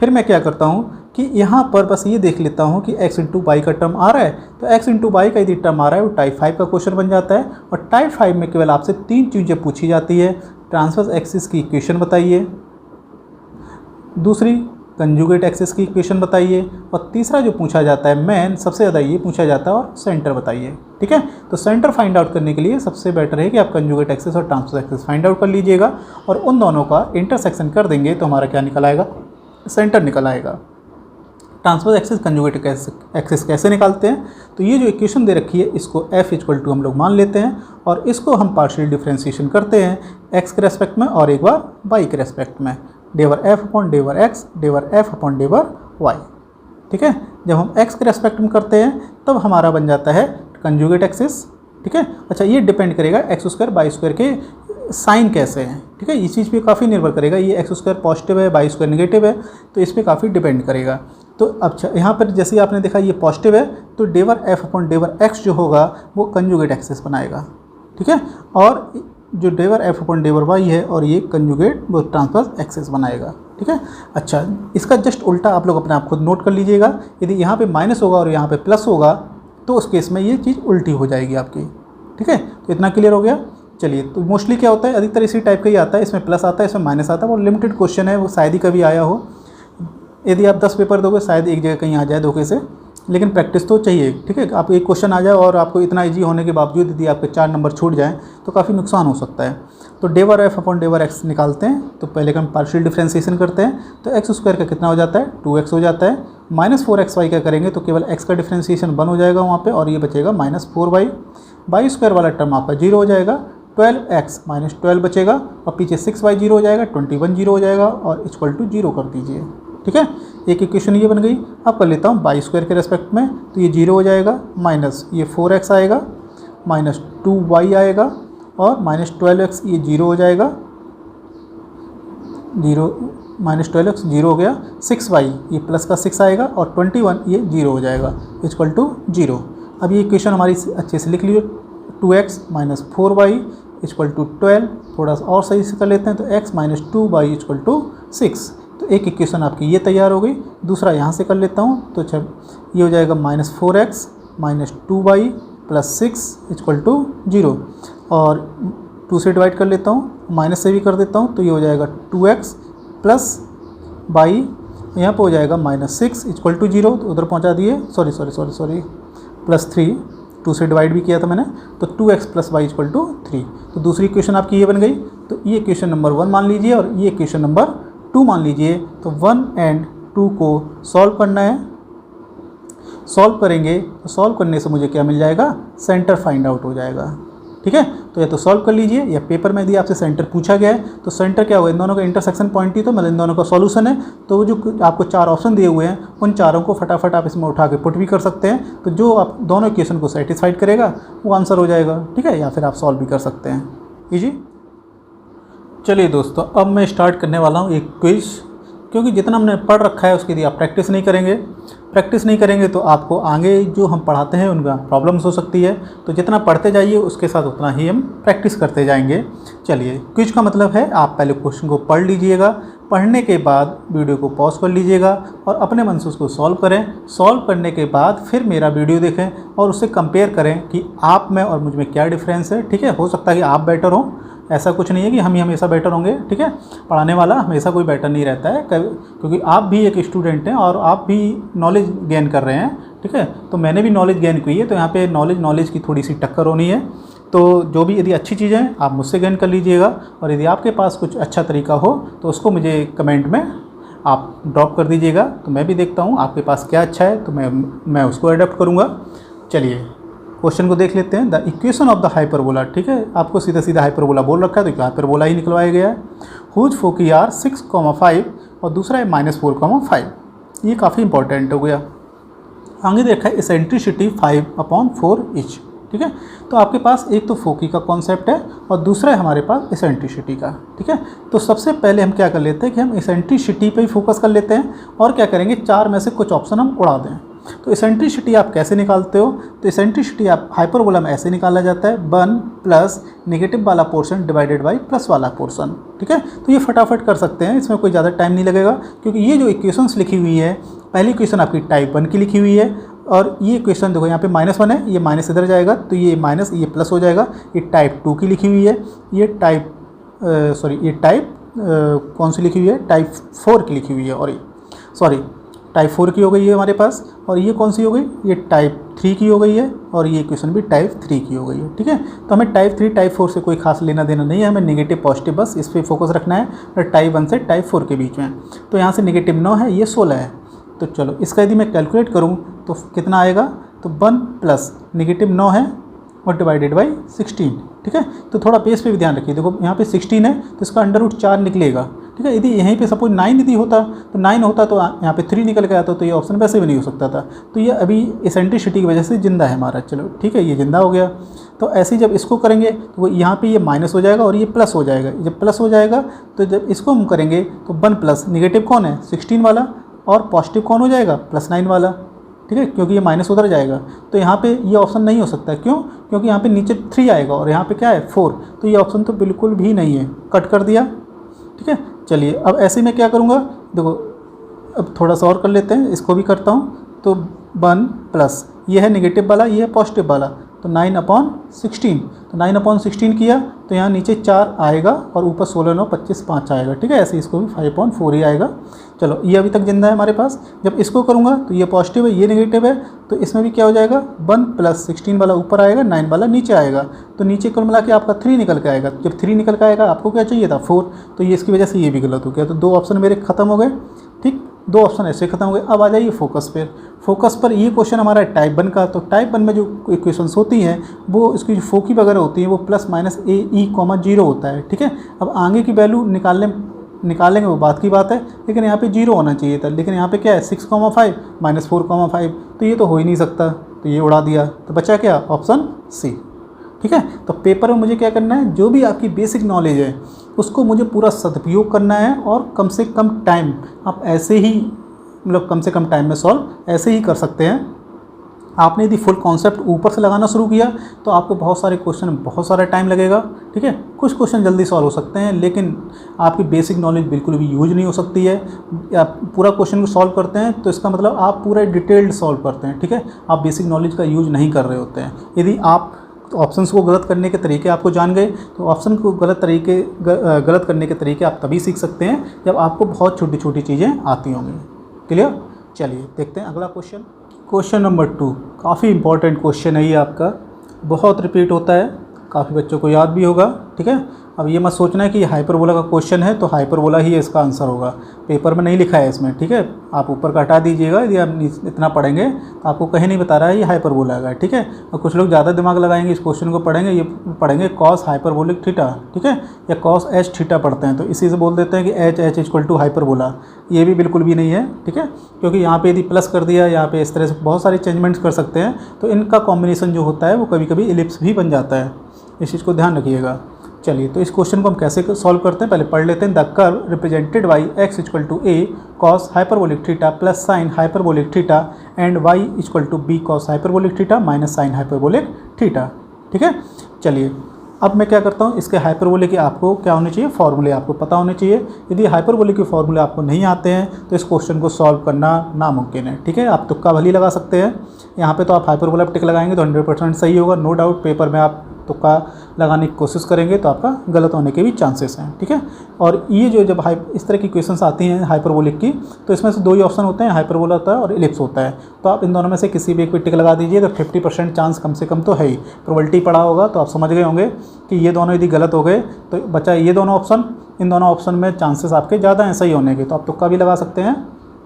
फिर मैं क्या करता हूँ कि यहाँ पर बस ये देख लेता हूँ कि x इंटू वाई का टर्म आ रहा है, तो x इंटू वाई का यदि टर्म आ रहा है वो टाइप 5 का क्वेश्चन बन जाता है। और टाइप 5 में केवल आपसे 3 चीज़ें पूछी जाती है। ट्रांसवर्स एक्सिस की इक्वेशन बताइए, दूसरी कंजुगेट एक्सिस की इक्वेशन बताइए, और तीसरा जो पूछा जाता है मेन सबसे ज़्यादा ये पूछा जाता है, और सेंटर बताइए। ठीक है, तो सेंटर फाइंड आउट करने के लिए सबसे बेटर है कि आप कंजुगेट एक्सिस और ट्रांसवर्स एक्सिस फाइंड आउट कर लीजिएगा, और उन दोनों का इंटरसेक्शन कर देंगे तो हमारा क्या निकल आएगा, सेंटर निकल आएगा। ट्रांसवर्स एक्सिस कंजुगेट एक्सिस कैसे निकालते हैं, तो ये जो इक्वेशन दे रखी है इसको f इक्वल टू हम लोग मान लेते हैं, और इसको हम पार्शियल डिफरेंशिएशन करते हैं x के रेस्पेक्ट में और एक बार y के रेस्पेक्ट में, डेवर f अपॉन डेवर x, डेवर f अपॉन डेवर y। ठीक है, जब हम x के रेस्पेक्ट में करते हैं तब हमारा बन जाता है कंजुगेट एक्सिस। ठीक है, अच्छा ये डिपेंड करेगा एक्स स्क्वायर बाई स्क्वायर के साइन कैसे हैं। ठीक है, इस चीज़ पे काफ़ी निर्भर करेगा, ये एक्स स्क्वायर पॉजिटिव है बाई स्क्वायर नेगेटिव है, तो इस पर काफ़ी डिपेंड करेगा। तो अच्छा यहाँ पर जैसे आपने देखा ये पॉजिटिव है, तो डेवर f अपॉन डेवर x जो होगा वो कंजुगेट एक्सिस बनाएगा। ठीक है, और जो डेवर f अपॉन डेवर y है और ये कंजुगेट वो ट्रांसवर्स एक्सिस बनाएगा। ठीक है, अच्छा इसका जस्ट उल्टा आप लोग अपने आप खुद नोट कर लीजिएगा। यदि यहाँ पे माइनस होगा और यहाँ पे प्लस होगा तो उस केस में ये चीज़ उल्टी हो जाएगी आपकी। ठीक है, तो इतना क्लियर हो गया। चलिए, तो मोस्टली क्या होता है, अधिकतर इसी टाइप का ही आता है, इसमें प्लस आता है इसमें माइनस आता है, वो लिमिटेड क्वेश्चन है, वो शायद ही कभी आया हो। यदि आप 10 पेपर दोगे शायद एक जगह कहीं आ जाए धोखे से, लेकिन प्रैक्टिस तो चाहिए। ठीक है, आप एक क्वेश्चन आ जाए और आपको इतना इजी होने के बावजूद यदि आपके 4 नंबर छूट जाएँ तो काफ़ी नुकसान हो सकता है। तो डेवर f अपॉन डेवर x निकालते हैं, तो पहले हम पार्शियल डिफरेंशिएशन करते हैं, तो एक्स स्क्वायर का कितना हो जाता है, 2x हो जाता है, माइनस 4xy क्या करेंगे तो केवल x का डिफरेंशिएशन 1 हो जाएगा वहाँ पे, और ये बचेगा माइनस 4y, बाई स्क्वायर वाला टर्म आपका 0 हो जाएगा, 12x माइनस 12 बचेगा, और पीछे 6y 0 हो जाएगा, 21 0 हो जाएगा, और इक्वल टू 0 कर दीजिए। ठीक है, एक इक्वेशन ये बन गई। अब कर लेता हूँ बाई स्क्वायर के रेस्पेक्ट में, तो ये 0 हो जाएगा, माइनस ये 4x आएगा, माइनस 2y आएगा, और माइनस 12x ये 0 हो जाएगा, 0 माइनस 12x 0 हो गया, 6y ये प्लस का 6 आएगा, और 21 ये 0 हो जाएगा, इक्वल टू 0। अब ये इक्वेशन हमारी अच्छे से लिख लीजिए, 2x minus 4y equal to 12, थोड़ा सा और सही से कर लेते हैं, तो x minus 2y equal to 6। तो एक इक्वेशन आपकी ये तैयार हो गई। दूसरा यहाँ से कर लेता हूँ, तो अच्छा ये हो जाएगा minus 4x minus 2y plus 6 equal to 0, और 2 से डिवाइड कर लेता हूँ, माइनस से भी कर देता हूँ, तो ये हो जाएगा 2x प्लस y, यहाँ पर हो जाएगा माइनस 6 इक्वल टू 0, तो उधर पहुँचा दिए, सॉरी प्लस 3, 2 से डिवाइड भी किया था मैंने, तो 2x plus Y equal to 3। तो दूसरी इक्वेशन आपकी ये बन गई। तो ये इक्वेशन नंबर 1 मान लीजिए और ये इक्वेशन नंबर 2 मान लीजिए। तो 1 एंड 2 को सॉल्व करना है। सॉल्व करेंगे तो सॉल्व करने से मुझे क्या मिल जाएगा, सेंटर फाइंड आउट हो जाएगा। ठीक है, तो या तो सॉल्व कर लीजिए, या पेपर में यदि आपसे सेंटर पूछा गया है तो सेंटर क्या होगा, इन दोनों का इंटरसेक्शन पॉइंट ही तो मतलब इन दोनों का सॉल्यूशन है। तो जो आपको 4 ऑप्शन दिए हुए हैं उन चारों को फटाफट आप इसमें उठा के पुट भी कर सकते हैं। तो जो आप दोनों इक्वेशन को सेटिस्फाइड करेगा वो आंसर हो जाएगा। ठीक है, या फिर आप सॉल्व भी कर सकते हैं इजी। चलिए दोस्तों, अब मैं स्टार्ट करने वाला हूँ एक क्विज, क्योंकि जितना हमने पढ़ रखा है उसकी यदि आप प्रैक्टिस नहीं करेंगे तो आपको आगे जो हम पढ़ाते हैं उनका प्रॉब्लम्स हो सकती है। तो जितना पढ़ते जाइए उसके साथ उतना ही हम प्रैक्टिस करते जाएंगे। चलिए, क्विज का मतलब है आप पहले क्वेश्चन को पढ़ लीजिएगा, पढ़ने के बाद वीडियो को पॉज कर लीजिएगा और अपने मन से उसको सॉल्व करें। सॉल्व करने के बाद फिर मेरा वीडियो देखें और उससे कंपेयर करें कि आप में और मुझ में क्या डिफरेंस है। ठीक है, हो सकता है कि आप बेटर हों, ऐसा कुछ नहीं है कि हम ही हमेशा बेटर होंगे। ठीक है, पढ़ाने वाला हमेशा कोई बेटर नहीं रहता है, क्योंकि आप भी एक स्टूडेंट हैं और आप भी नॉलेज गेन कर रहे हैं। ठीक है, तो मैंने भी नॉलेज गेन की है, तो यहाँ पे नॉलेज की थोड़ी सी टक्कर होनी है। तो जो भी यदि अच्छी चीज़ें हैं आप मुझसे गेन कर लीजिएगा, और यदि आपके पास कुछ अच्छा तरीका हो तो उसको मुझे कमेंट में आप ड्रॉप कर दीजिएगा। तो मैं भी देखता हूँ आपके पास क्या अच्छा है, तो मैं उसको एडॉप्ट करूँगा। चलिए, क्वेश्चन को देख लेते हैं। The equation of the hyperbola, ठीक है, आपको सीधा सीधा हाइपरबोला बोल रखा है तो हाइपरबोला ही निकलवाया गया है। हुज फोकी आर 6,5 और दूसरा है -4,5। ये काफ़ी इंपॉर्टेंट हो गया। आगे देखा है इसेंट्रिसिटी 5/4 ईच, ठीक है। तो आपके पास एक तो फोकी का कॉन्सेप्ट है और दूसरा है हमारे पास इसेंट्रिसिटी का, ठीक है। तो सबसे पहले हम क्या कर लेते हैं कि हम इसेंट्रिसिटी पे ही फोकस कर लेते हैं और क्या करेंगे, 4 में से कुछ ऑप्शन हम उड़ा दें। तो इसेंट्रिसिटी आप कैसे निकालते हो, तो इसेंट्रिसिटी आप हाइपरबोला में ऐसे निकाला जाता है 1 प्लस नेगेटिव वाला पोर्शन डिवाइडेड बाई प्लस वाला पोर्शन, ठीक है। तो ये फटाफट कर सकते हैं, इसमें कोई ज़्यादा टाइम नहीं लगेगा, क्योंकि ये जो इक्वेशंस लिखी हुई है, पहली इक्वेशन आपकी टाइप 1 की लिखी हुई है और ये इक्वेशन देखो यहाँ पे -1 है, ये माइनस इधर जाएगा तो ये माइनस, ये प्लस हो जाएगा। ये टाइप 2 की लिखी हुई है, ये टाइप कौन सी लिखी हुई है, टाइप 4 की लिखी हुई है, और टाइप 4 की हो गई है हमारे पास। और ये कौन सी हो गई, ये टाइप 3 की हो गई है और ये इक्वेशन भी टाइप 3 की हो गई है, ठीक है। तो हमें टाइप 3 टाइप 4 से कोई खास लेना देना नहीं है, हमें नेगेटिव पॉजिटिव बस इस पर फोकस रखना है, और टाइप 1 से टाइप 4 के बीच में। तो यहाँ से -9 है, ये 16 है। तो चलो इसका यदि मैं कैलकुलेट करूँ तो कितना आएगा, तो 1 प्लस -9 है और डिवाइडेड बाई 16, ठीक है। तो थोड़ा पेज पे भी ध्यान रखिए, देखो यहाँ पे 16 है तो इसका √4 निकलेगा, ठीक है। यदि यहीं पे सपोज 9 यदि होता तो 9 होता तो यहाँ पे 3 निकल के आता तो ये ऑप्शन वैसे भी नहीं हो सकता था। तो ये अभी इसेंट्रिसिटी की वजह से जिंदा है हमारा, चलो ठीक है, ये जिंदा हो गया। तो ऐसे ही जब इसको करेंगे तो वो यहाँ पे ये माइनस हो जाएगा और ये प्लस हो जाएगा। जब प्लस हो जाएगा तो जब इसको हम करेंगे तो 1 प्लस नेगेटिव कौन है 16 वाला और पॉजिटिव कौन हो जाएगा +9 वाला, ठीक है, क्योंकि ये माइनस उधर जाएगा। तो यहाँ पे ये ऑप्शन नहीं हो सकता, क्यों, क्योंकि यहाँ पे नीचे 3 आएगा और यहाँ पे क्या है 4, तो ये ऑप्शन तो बिल्कुल भी नहीं है, कट कर दिया, ठीक है। चलिए अब ऐसे में क्या करूँगा, देखो अब थोड़ा सा और कर लेते हैं, इसको भी करता हूँ। तो 1 प्लस ये है नेगेटिव वाला, ये है पॉजिटिव वाला, तो 9/16, तो 9/16 किया तो यहाँ नीचे 4 आएगा और ऊपर 16 9 25 5 आएगा, ठीक है। ऐसे इसको भी 5/4 ही आएगा। चलो ये अभी तक जिंदा है हमारे पास। जब इसको करूँगा तो ये पॉजिटिव है, ये नेगेटिव है, तो इसमें भी क्या हो जाएगा 1 प्लस 16 वाला ऊपर आएगा, 9 वाला नीचे आएगा, तो नीचे कुल मिला के आपका 3 निकल के आएगा। जब 3 निकल के आएगा आपको क्या चाहिए था 4, तो ये इसकी वजह से ये भी गलत हो गया। तो 2 ऑप्शन मेरे खत्म हो गए, ठीक, 2 ऑप्शन ऐसे खत्म हो गए। अब आ जाइए फोकस पर। फोकस पर ये क्वेश्चन हमारा है टाइप 1 का। तो टाइप 1 में जो इक्वेशंस होती हैं वो इसकी जो फोकी वगैरह होती हैं वो ±AE, 0 होता है, ठीक है। अब आगे की वैल्यू निकालेंगे वो बात की बात है, लेकिन यहाँ पे 0 होना चाहिए था, लेकिन यहाँ पे क्या है 6,5 -4,5, तो ये तो हो ही नहीं सकता, तो ये उड़ा दिया। तो बचा क्या, ऑप्शन सी, ठीक है। तो पेपर में मुझे क्या करना है, जो भी आपकी बेसिक नॉलेज है उसको मुझे पूरा सदुपयोग करना है और कम से कम टाइम आप ऐसे ही, मतलब कम से कम टाइम में सॉल्व ऐसे ही कर सकते हैं। आपने यदि फुल कॉन्सेप्ट ऊपर से लगाना शुरू किया तो आपको बहुत सारे क्वेश्चन, बहुत सारा टाइम लगेगा, ठीक है। कुछ क्वेश्चन जल्दी सॉल्व हो सकते हैं, लेकिन आपकी बेसिक नॉलेज बिल्कुल भी यूज नहीं हो सकती है। आप पूरा क्वेश्चन को सॉल्व करते हैं तो इसका मतलब आप पूरा डिटेल्ड सॉल्व करते हैं, ठीक है। आप बेसिक नॉलेज का यूज नहीं कर रहे होते हैं। यदि आप ऑप्शंस को गलत करने के तरीके आपको जान गए तो ऑप्शन को गलत करने के तरीके आप तभी सीख सकते हैं जब आपको बहुत छोटी छोटी चीज़ें आती होंगी। क्लियर, चलिए देखते हैं अगला क्वेश्चन। क्वेश्चन नंबर 2 काफ़ी इंपॉर्टेंट क्वेश्चन है ये आपका, बहुत रिपीट होता है, काफ़ी बच्चों को याद भी होगा, ठीक है। अब ये मत सोचना है कि ये हाइपरबोला का क्वेश्चन है तो हाइपरबोला ही इसका आंसर होगा, पेपर में नहीं लिखा है इसमें, ठीक है। आप ऊपर का हटा दीजिएगा, यदि आप इतना पढ़ेंगे तो आपको कहीं नहीं बता रहा है ये हाइपरबोला का, ठीक है। और कुछ लोग ज़्यादा दिमाग लगाएंगे, इस क्वेश्चन को पढ़ेंगे, ये पढ़ेंगे कॉस हाइपरबोलिक थीटा, ठीक है, या कॉस एच थीटा पढ़ते हैं तो इसी से बोल देते हैं कि एच इक्वल टू हाइपरबोला। ये भी बिल्कुल भी नहीं है, ठीक है, क्योंकि यहाँ पे यदि प्लस कर दिया, यहाँ पे इस तरह से बहुत सारे चेंजमेंट्स कर सकते हैं, तो इनका कॉम्बिनेशन जो होता है वो कभी कभी इलिप्स भी बन जाता है, इस चीज़ को ध्यान रखिएगा। चलिए तो इस क्वेश्चन को हम कैसे सॉल्व करते हैं, पहले पढ़ लेते हैं। The curve represented by x equal to a cos hyperbolic theta plus sine hyperbolic theta and y equal to b cos hyperbolic theta minus sine hyperbolic theta, ठीक है। चलिए अब मैं क्या करता हूँ, इसके हाइपरबोलिक के आपको क्या होने चाहिए, फॉर्मूले आपको पता होने चाहिए। यदि हाइपरबोलिक के फॉर्मूले आपको नहीं आते हैं तो इस क्वेश्चन को सॉल्व करना नामुमकिन है, ठीक है। आप तुक्का भली लगा सकते हैं, यहाँ पे तो आप हाइपरबोला टिक लगाएंगे तो 100% सही होगा, नो डाउट। पेपर में आप तुक्का लगाने की कोशिश करेंगे तो आपका गलत होने के भी चांसेस हैं, ठीक है। और ये जो जब इस तरह की क्वेश्चंस आती हैं हाइपरबोलिक की, तो इसमें से 2 ही ऑप्शन होते हैं, हाइपरबोला होता है और इलिप्स होता है। तो आप इन दोनों में से किसी भी एक पे टिक लगा दीजिए तो 50% चांस कम से कम तो है ही। प्रोबेबिलिटी पढ़ा होगा तो आप समझ गए होंगे कि ये दोनों यदि गलत हो गए तो बचा ये दोनों ऑप्शन, इन दोनों ऑप्शन में चांसेस आपके ज़्यादा हैं सही होने के, तो आप तुक्का भी लगा सकते हैं।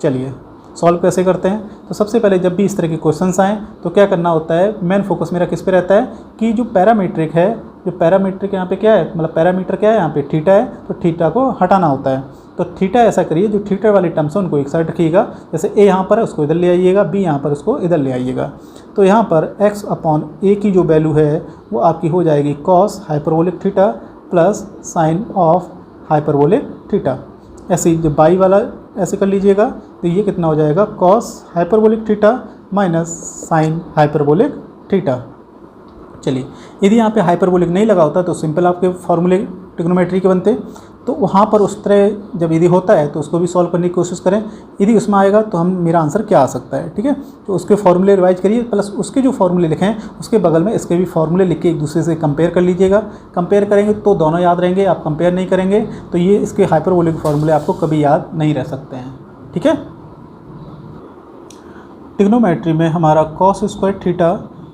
चलिए सॉल्व कैसे करते हैं, तो सबसे पहले जब भी इस तरह के क्वेश्चंस आएँ तो क्या करना होता है, मेन फोकस मेरा किस पे रहता है कि जो पैरामीट्रिक है, जो पैरामीट्रिक यहाँ पे क्या है, मतलब पैरामीटर क्या है यहाँ पे थीटा है, तो थीटा को हटाना होता है। तो थीटा ऐसा करिए, जो थीटा वाली टर्म्स है उनको एक साइड रखिएगा, जैसे ए यहाँ पर है उसको इधर ले आइएगा, बी यहाँ पर उसको इधर ले आइएगा। तो यहाँ पर x अपॉन ए की जो वैल्यू है वो आपकी हो जाएगी cos hyperbolic theta plus sign of hyperbolic theta. ऐसे ही जो बाई वाला ऐसे कर लीजिएगा, तो ये कितना हो जाएगा cos hyperbolic theta minus sine hyperbolic theta. चलिए, यदि यहाँ पे हाइपरबोलिक नहीं लगा होता तो सिंपल आपके फॉर्मूले ट्रिग्नोमेट्री के बनते, तो वहाँ पर उस तरह जब यदि होता है तो उसको भी सॉल्व करने की कोशिश करें। यदि उसमें आएगा तो हम मेरा आंसर क्या आ सकता है, ठीक है। तो उसके फॉर्मूले रिवाइज करिए, प्लस उसके जो फॉर्मूले लिखे हैं उसके बगल में इसके भी फॉर्मूले लिख के एक दूसरे से कंपेयर कर लीजिएगा। कंपेयर करेंगे तो दोनों याद रहेंगे, आप कंपेयर नहीं करेंगे तो ये इसके हाइपरबोलिक फॉर्मूले आपको कभी याद नहीं रह सकते हैं, ठीक है। ट्रिग्नोमेट्री में हमारा cos square theta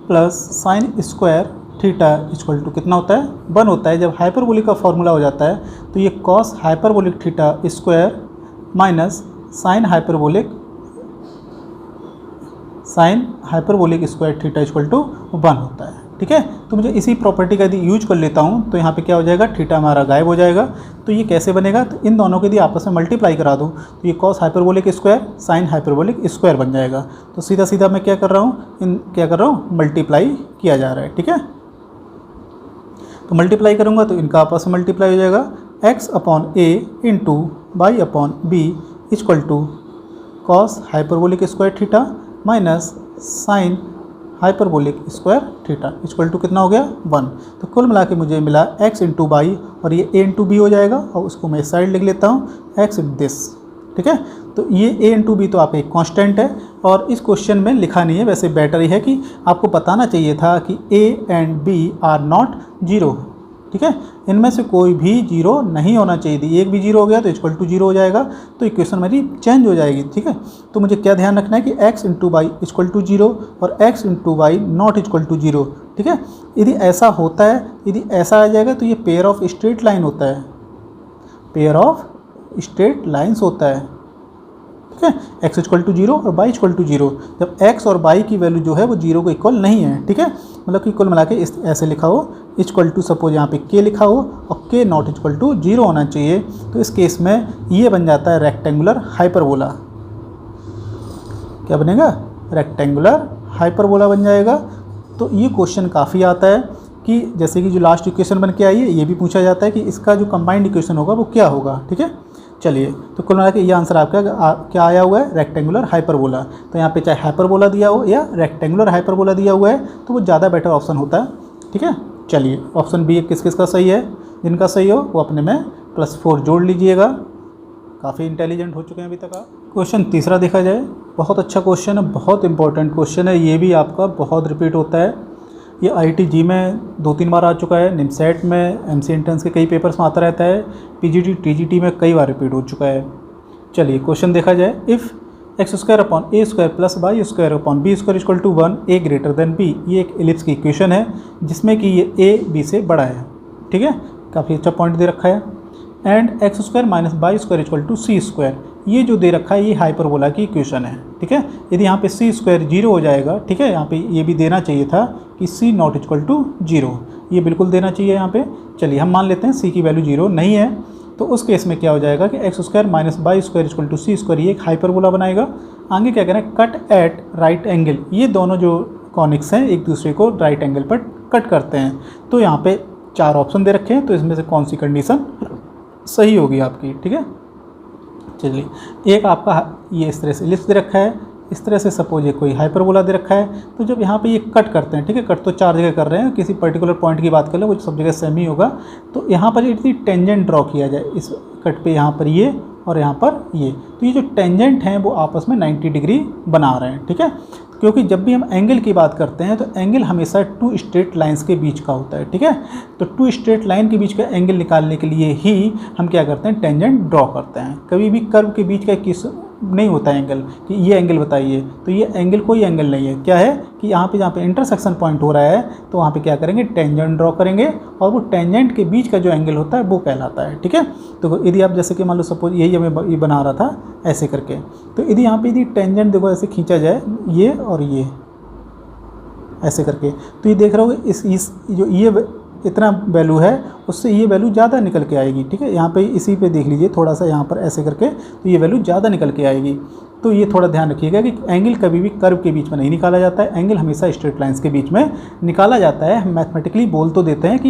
plus sine square theta equal to कितना होता है 1 होता है। जब हाइपरबोलिक का फॉर्मूला हो जाता है तो ये cos hyperbolic theta square minus sine hyperbolic square theta equal to 1 होता है, ठीक है। तो मुझे इसी प्रॉपर्टी का यदि यूज कर लेता हूँ तो यहाँ पे क्या हो जाएगा, थीटा हमारा गायब हो जाएगा। तो ये कैसे बनेगा, तो इन दोनों के यदि आपस में मल्टीप्लाई करा दूँ तो ये cos hyperbolic square sine hyperbolic square बन जाएगा। तो सीधा सीधा मैं क्या कर रहा हूँ, मल्टीप्लाई किया जा रहा है, ठीक है। तो मल्टीप्लाई करूँगा तो इनका आपस में मल्टीप्लाई हो जाएगा, x upon A into Y upon B equal to cos hyperbolic square theta minus sine hyperbolic square theta equal to कितना हो गया 1। तो कुल मिला के मुझे मिला x इंटू बाई और ये a इंटू बी हो जाएगा, और उसको मैं इस साइड लिख लेता हूँ x इन दिस, ठीक है। तो ये a इंटू बी तो आप एक कांस्टेंट है और इस क्वेश्चन में लिखा नहीं है, वैसे बेटर ही है कि आपको बताना चाहिए था कि a and b are not zero, ठीक है। इनमें से कोई भी जीरो नहीं होना चाहिए थी, एक भी जीरो हो गया तो इक्वल टू जीरो हो जाएगा, तो इक्वेशन मेरी चेंज हो जाएगी, ठीक है। तो मुझे क्या ध्यान रखना है कि x into Y equal to zero और x into Y not equal to zero, ठीक है। यदि ऐसा होता है, यदि ऐसा आ जाएगा तो ये पेयर ऑफ स्ट्रेट लाइन होता है, पेयर ऑफ स्ट्रेट लाइन्स होता है, ठीक है। x इक्वल टू जीरो और y इक्वल टू जीरो, जब x और y की वैल्यू जो है वो जीरो को इक्वल नहीं है, ठीक है। मतलब कि कुल मिला के इस ऐसे लिखा हो इक्वल टू, सपोज यहाँ पे k लिखा हो और k not equal to zero होना चाहिए, तो इस केस में ये बन जाता है रेक्टेंगुलर हाइपरबोला। क्या बनेगा, रेक्टेंगुलर हाइपरबोला बन जाएगा। तो ये क्वेश्चन काफ़ी आता है कि जैसे कि जो लास्ट इक्वेशन बन के आई है ये भी पूछा जाता है कि इसका जो कंबाइंड इक्वेशन होगा वो क्या होगा, ठीक है। चलिए, तो कुल मिला के ये आंसर आपका क्या आया हुआ है, रेक्टेंगुलर हाइपरबोला। तो यहाँ पे चाहे हाइपरबोला दिया हो या रेक्टेंगुलर हाइपरबोला दिया हुआ है तो वो ज़्यादा बेटर ऑप्शन होता है, ठीक है। चलिए, ऑप्शन बी किस किस का सही है, जिनका सही हो वो अपने में +4 जोड़ लीजिएगा। काफ़ी इंटेलिजेंट हो चुके हैं अभी तक आप। क्वेश्चन तीसरा देखा जाए, बहुत अच्छा क्वेश्चन है, बहुत इंपॉर्टेंट क्वेश्चन है, ये भी आपका बहुत रिपीट होता है। ये IIT-JEE में 2-3 बार आ चुका है, निमसेट में, MC एंट्रेंस के कई पेपर्स में आता रहता है, PGT TGT में कई बार रिपीट हो चुका है। चलिए क्वेश्चन देखा जाए, if x square upon a square plus y square upon b square equal to 1 a greater than b, ये एक एलिप्स की इक्वेशन है जिसमें कि ये ए बी से बड़ा है, ठीक है। काफ़ी अच्छा पॉइंट दे रखा है। And x square minus y square equal to c square, ये जो दे रखा है ये हाइपरबोला की इक्वेशन है, ठीक है। यदि यहाँ पे सी स्क्वायर जीरो हो जाएगा, ठीक है, यहाँ पे ये भी देना चाहिए था कि सी नॉट इक्वल टू जीरो, ये बिल्कुल देना चाहिए यहाँ पे। चलिए हम मान लेते हैं सी की वैल्यू जीरो नहीं है, तो उस केस में क्या हो जाएगा कि x square minus y square equal to c square, ये एक हाइपरबोला बनाएगा। आगे क्या करें, कट एट राइट एंगल, ये दोनों जो कॉनिक्स हैं एक दूसरे को राइट एंगल पर कट करते हैं। तो यहाँ पे 4 ऑप्शन दे रखे हैं, तो इसमें से कौन सी कंडीशन सही होगी आपकी, ठीक है। चलिए, एक आपका ये इस तरह से एलिप्स दे रखा है, इस तरह से सपोज ये कोई हाइपरबोला दे रखा है, तो जब यहाँ पे ये कट करते हैं, ठीक है, कट तो 4 जगह कर रहे हैं, किसी पर्टिकुलर पॉइंट की बात कर ले वो सब जगह सेम ही होगा। तो यहाँ पर यदि टेंजेंट ड्रॉ किया जाए इस कट पे, यहाँ पर ये और यहाँ पर ये, तो ये जो टेंजेंट हैं वो आपस में 90 डिग्री बना रहे हैं, ठीक है। क्योंकि जब भी हम एंगल की बात करते हैं तो एंगल हमेशा 2 स्ट्रेट लाइंस के बीच का होता है, ठीक है। तो 2 स्ट्रेट लाइन के बीच का एंगल निकालने के लिए ही हम क्या करते हैं, टेंजेंट ड्रॉ करते हैं। कभी भी कर्व के बीच का किस नहीं होता है एंगल कि ये एंगल बताइए, तो ये एंगल कोई एंगल नहीं है। क्या है कि यहाँ पे जहाँ पे इंटरसेक्शन पॉइंट हो रहा है तो वहाँ पे क्या करेंगे, टेंजेंट ड्रॉ करेंगे और वो टेंजेंट के बीच का जो एंगल होता है वो कहलाता है। ठीक है, तो यदि आप जैसे कि मान लो सपोज यही हमें ये बना रहा था ऐसे करके, तो यदि यहाँ पे यदि टेंजेंट देखो ऐसे खींचा जाए ये और ये ऐसे करके, तो ये देख रहे हो इस जो ये इतना वैल्यू है उससे ये वैल्यू ज़्यादा निकल के आएगी। ठीक है, यहाँ पे इसी पे देख लीजिए थोड़ा सा यहाँ पर ऐसे करके, तो ये वैल्यू ज़्यादा निकल के आएगी। तो ये थोड़ा ध्यान रखिएगा कि एंगल कभी भी कर्व के बीच में नहीं निकाला जाता है, एंगल हमेशा स्ट्रेट लाइंस के बीच में निकाला जाता है। हम मैथमेटिकली बोल तो देते हैं कि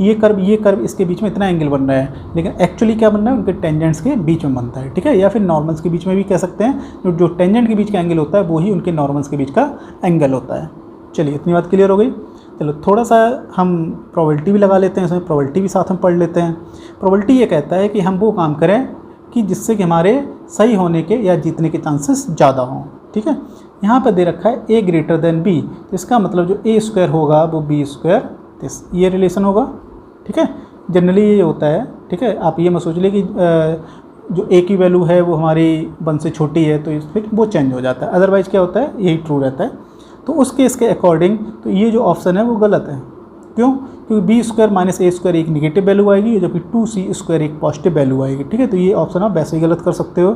ये कर्व इसके बीच में इतना एंगल बन रहा है, लेकिन एक्चुअली क्या बन रहा है, उनके टेंजेंट्स के बीच में बनता है। ठीक है, या फिर नॉर्मल्स के बीच में भी कह सकते हैं। जो टेंजेंट के बीच का एंगल होता है वो ही उनके नॉर्मल्स के बीच का एंगल होता है। चलिए इतनी बात क्लियर हो गई। चलो थोड़ा सा हम प्रोबेबिलिटी भी लगा लेते हैं, इसमें प्रोबेबिलिटी भी साथ में पढ़ लेते हैं। प्रोबेबिलिटी ये कहता है कि हम वो काम करें कि जिससे कि हमारे सही होने के या जीतने के चांसेस ज़्यादा हों। ठीक है, यहाँ पर दे रखा है a ग्रेटर देन b, तो इसका मतलब जो a स्क्वायर होगा वो b स्क्वायर ये रिलेशन होगा। ठीक है, जनरली ये होता है। ठीक है, आप ये मत सोच लिए कि जो a की वैल्यू है वो हमारी 1 से छोटी है तो फिर वो चेंज हो जाता है, अदरवाइज़ क्या होता है यही ट्रू रहता है। तो उस केस के अकॉर्डिंग तो ये जो ऑप्शन है वो गलत है। क्यों? क्योंकि B square minus a square एक निगेटिव वैल्यू आएगी, जबकि 2c स्क्वायर एक पॉजिटिव वैल्यू आएगी। ठीक है, तो ये ऑप्शन आप वैसे ही गलत कर सकते हो।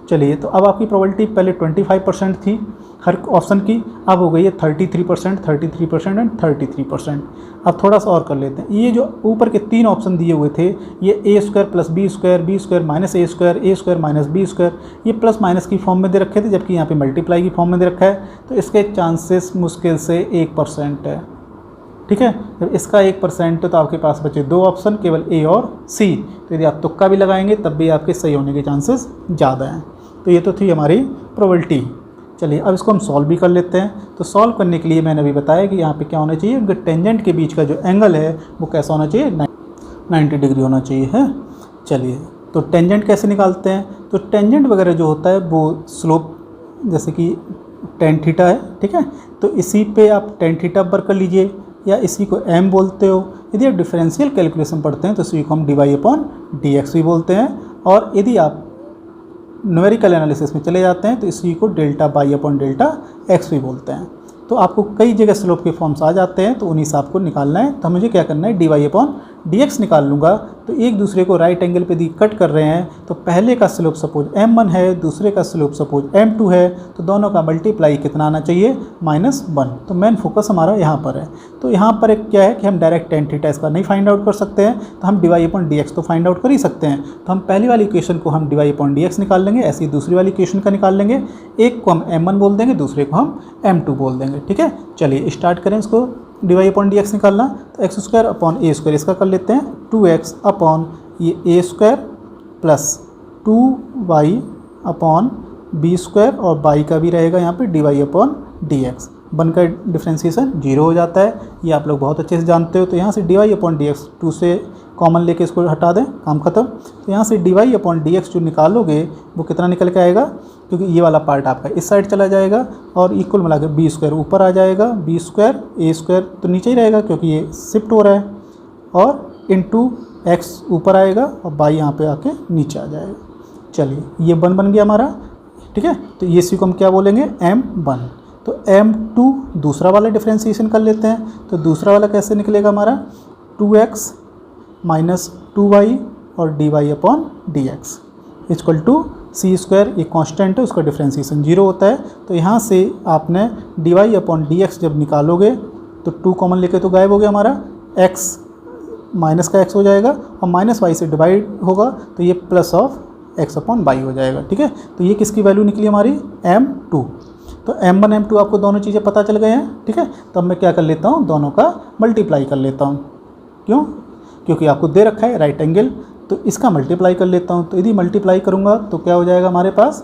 चलिए, तो अब आपकी प्रोबेबिलिटी पहले 25% थी हर ऑप्शन की, अब हो गई है 33%, 33% एंड 33%। अब थोड़ा सा और कर लेते हैं। ये जो ऊपर के 3 ऑप्शन दिए हुए थे, ये a square plus b square minus a square minus b square, ये प्लस माइनस की फॉर्म में दे रखे थे, जबकि यहाँ पे मल्टीप्लाई की फॉर्म में दे रखा है। तो इसके चांसेस मुश्किल से 1% है। ठीक है, जब इसका 1% है तो आपके पास बचे 2 ऑप्शन, केवल ए और सी। तो यदि आप तुक्का भी लगाएंगे तब भी आपके सही होने के चांसेस ज़्यादा हैं। तो ये तो थी हमारी प्रोबेबिलिटी। चलिए अब इसको हम सॉल्व भी कर लेते हैं। तो सॉल्व करने के लिए मैंने अभी बताया कि यहाँ पे क्या होना चाहिए, उनके टेंजेंट के बीच का जो एंगल है वो कैसा होना चाहिए, 90 डिग्री होना चाहिए है। चलिए, तो टेंजेंट कैसे निकालते हैं, तो टेंजेंट वगैरह जो होता है वो स्लोप जैसे कि tan थीटा है। ठीक है, तो इसी पे आप tan थीटा पर कर लीजिए या इसी को m बोलते हो। यदि आप डिफरेंशियल कैलकुलेशन पढ़ते हैं तो इसी को हम dy/dx भी बोलते हैं, और यदि आप न्यूमेरिकल एनालिसिस में चले जाते हैं तो इसी को Δy/Δx भी बोलते हैं। तो आपको कई जगह स्लोप के फॉर्म्स आ जाते हैं, तो उन्हीं से आपको निकालना है। तो मुझे क्या करना है, dy/dx निकाल लूँगा। तो एक दूसरे को राइट एंगल पे दी कट कर रहे हैं, तो पहले का स्लोप सपोज m1 है, दूसरे का स्लोप सपोज m2 है, तो दोनों का मल्टीप्लाई कितना आना चाहिए, -1। तो मेन फोकस हमारा यहाँ पर है। तो यहाँ पर एक क्या है कि हम डायरेक्ट tan थीटा इसका नहीं फाइंड आउट कर सकते हैं, तो हम dy/dx तो फाइंड आउट कर ही सकते हैं। तो हम पहली वाली इक्वेशन को हम dy/dx निकाल लेंगे, ऐसी दूसरी वाली इक्वेशन का निकाल लेंगे। एक को हम m1 बोल देंगे, दूसरे को हम m2 बोल देंगे। ठीक है, चलिए स्टार्ट करें इसको dy/dx निकालना। तो x² इसका कर लेते हैं, 2x अपॉन ये a² प्लस 2y/b² और y का भी रहेगा यहाँ पे dy/dx। बनकर डिफ्रेंसिएशन 0 हो जाता है, ये आप लोग बहुत अच्छे से जानते हो। तो यहाँ से dy/dx 2 से कॉमन लेके इसको हटा दें, काम खत्म। तो यहाँ से dy/dx जो निकालोगे वो कितना निकल के आएगा, क्योंकि ये वाला पार्ट आपका इस साइड चला जाएगा और इक्वल मिला के b² ऊपर आ जाएगा, b² a² तो नीचे ही रहेगा क्योंकि ये शिफ्ट हो रहा है, और इंटू x ऊपर आएगा और y यहाँ पे आके नीचे आ जाएगा। चलिए ये बन गया हमारा। ठीक है, तो ये सी को हम क्या बोलेंगे, m1। तो m2 दूसरा वाला डिफ्रेंसिएशन कर लेते हैं। तो दूसरा वाला कैसे निकलेगा हमारा, 2x माइनस 2y और dy/dx इक्वल टू c²। ये कांस्टेंट है, उसका डिफ्रेंसिएशन 0 होता है। तो यहाँ से आपने dy/dx जब निकालोगे तो 2 कॉमन लेके तो गायब हो गया हमारा, x माइनस का x हो जाएगा और माइनस y से डिवाइड होगा तो ये प्लस ऑफ x/y हो जाएगा। ठीक है, तो ये किसकी वैल्यू निकली हमारी, m2। तो m1 m2 आपको दोनों चीज़ें पता चल गए हैं। ठीक है, तो अब मैं क्या कर लेता हूँ, दोनों का मल्टीप्लाई कर लेता हूँ। क्यों, क्योंकि आपको दे रखा है राइट एंगल, तो इसका मल्टीप्लाई कर लेता हूँ। तो यदि मल्टीप्लाई करूँगा तो क्या हो जाएगा हमारे पास,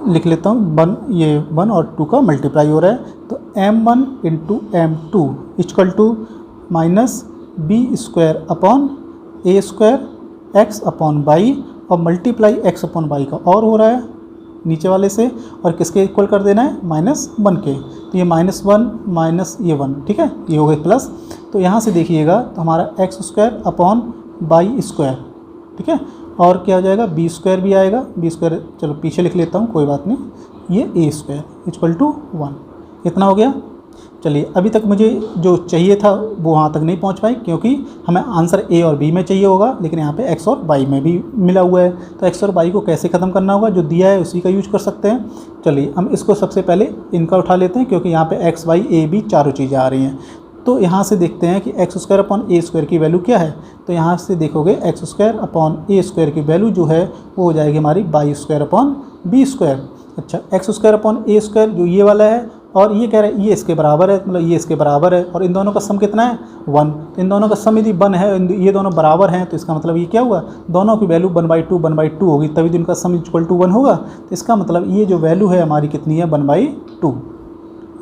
लिख लेता हूँ 1, ये 1 और 2 का मल्टीप्लाई हो रहा है। तो m1 into m2 equal to minus b² a² x/y और मल्टीप्लाई x/y का और हो रहा है नीचे वाले से, और किसके इक्वल कर देना है, -1 के। तो ये -1 माइनस ये 1, ठीक है, ये हो गए प्लस। तो यहाँ से देखिएगा तो हमारा x² अपॉन y², ठीक है, और क्या हो जाएगा, बी स्क्वायर भी आएगा, बी स्क्वायर चलो पीछे लिख लेता हूँ कोई बात नहीं, ये ए स्क्वायर इक्वल टू 1, इतना हो गया। चलिए अभी तक मुझे जो चाहिए था वो वहाँ तक नहीं पहुँच पाई, क्योंकि हमें आंसर ए और बी में चाहिए होगा, लेकिन यहाँ पे एक्स और वाई में भी मिला हुआ है। तो एक्स और वाई को कैसे ख़त्म करना होगा, जो दिया है उसी का यूज कर सकते हैं। चलिए हम इसको सबसे पहले इनका उठा लेते हैं, क्योंकि यहाँ पे एक्स वाई ए बी चारों चीज़ें आ रही हैं। तो यहाँ से देखते हैं कि x square upon a square की वैल्यू क्या है। तो यहाँ से देखोगे x square upon a square की वैल्यू जो है वो हो जाएगी हमारी y square upon b square. अच्छा, x square upon a square जो ये वाला है, और ये कह रहे हैं ये इसके बराबर है, मतलब ये इसके बराबर है, और इन दोनों का सम कितना है 1। तो इन दोनों का सम यदि 1 है, ये दोनों बराबर हैं, तो इसका मतलब ये क्या हुआ, दोनों की वैल्यू 1/2 होगी, तभी तो इनका सम इक्वल टू 1 होगा। तो इसका मतलब ये जो वैल्यू है हमारी कितनी है, 1/2।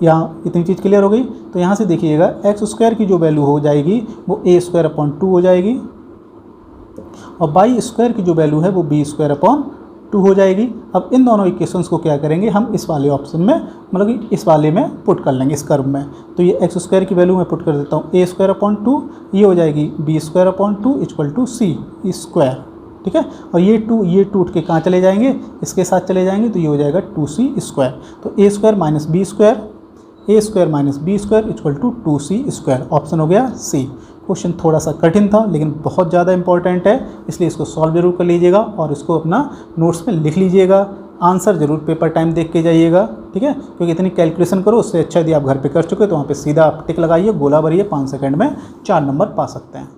यहाँ इतनी चीज़ क्लियर हो गई। तो यहाँ से देखिएगा एक्स स्क्वायर की जो वैल्यू हो जाएगी वो ए स्क्वायर अपॉन 2 हो जाएगी, और वाई स्क्वायर की जो वैल्यू है वो बी स्क्वायर अपॉन 2 हो जाएगी। अब इन दोनों इक्वेशंस को क्या करेंगे, हम इस वाले ऑप्शन में, मतलब कि इस वाले में पुट कर लेंगे, इस कर्व में। तो ये एक्स स्क्वायर की वैल्यू मैं पुट कर देता हूँ ए स्क्वायर अपॉन 2, ये हो जाएगी b square upon 2 equal to c square, ठीक है। और ये 2 उठ के कहाँ चले जाएंगे, इसके साथ चले जाएंगे, तो ये हो जाएगा 2c स्क्वायर। तो a square minus b square, a square minus b square equal to 2c square, option हो गया सी। क्वेश्चन थोड़ा सा कठिन था लेकिन बहुत ज़्यादा इंपॉर्टेंट है, इसलिए इसको सॉल्व जरूर कर लीजिएगा और इसको अपना नोट्स में लिख लीजिएगा। आंसर जरूर पेपर टाइम देख के जाइएगा, ठीक है, क्योंकि इतनी कैलकुलेशन करो, उससे अच्छा यदि आप घर पे कर चुके तो वहाँ पे सीधा आप टिक लगाइए, गोला भरिए, 5 सेकंड में 4 नंबर पा सकते हैं।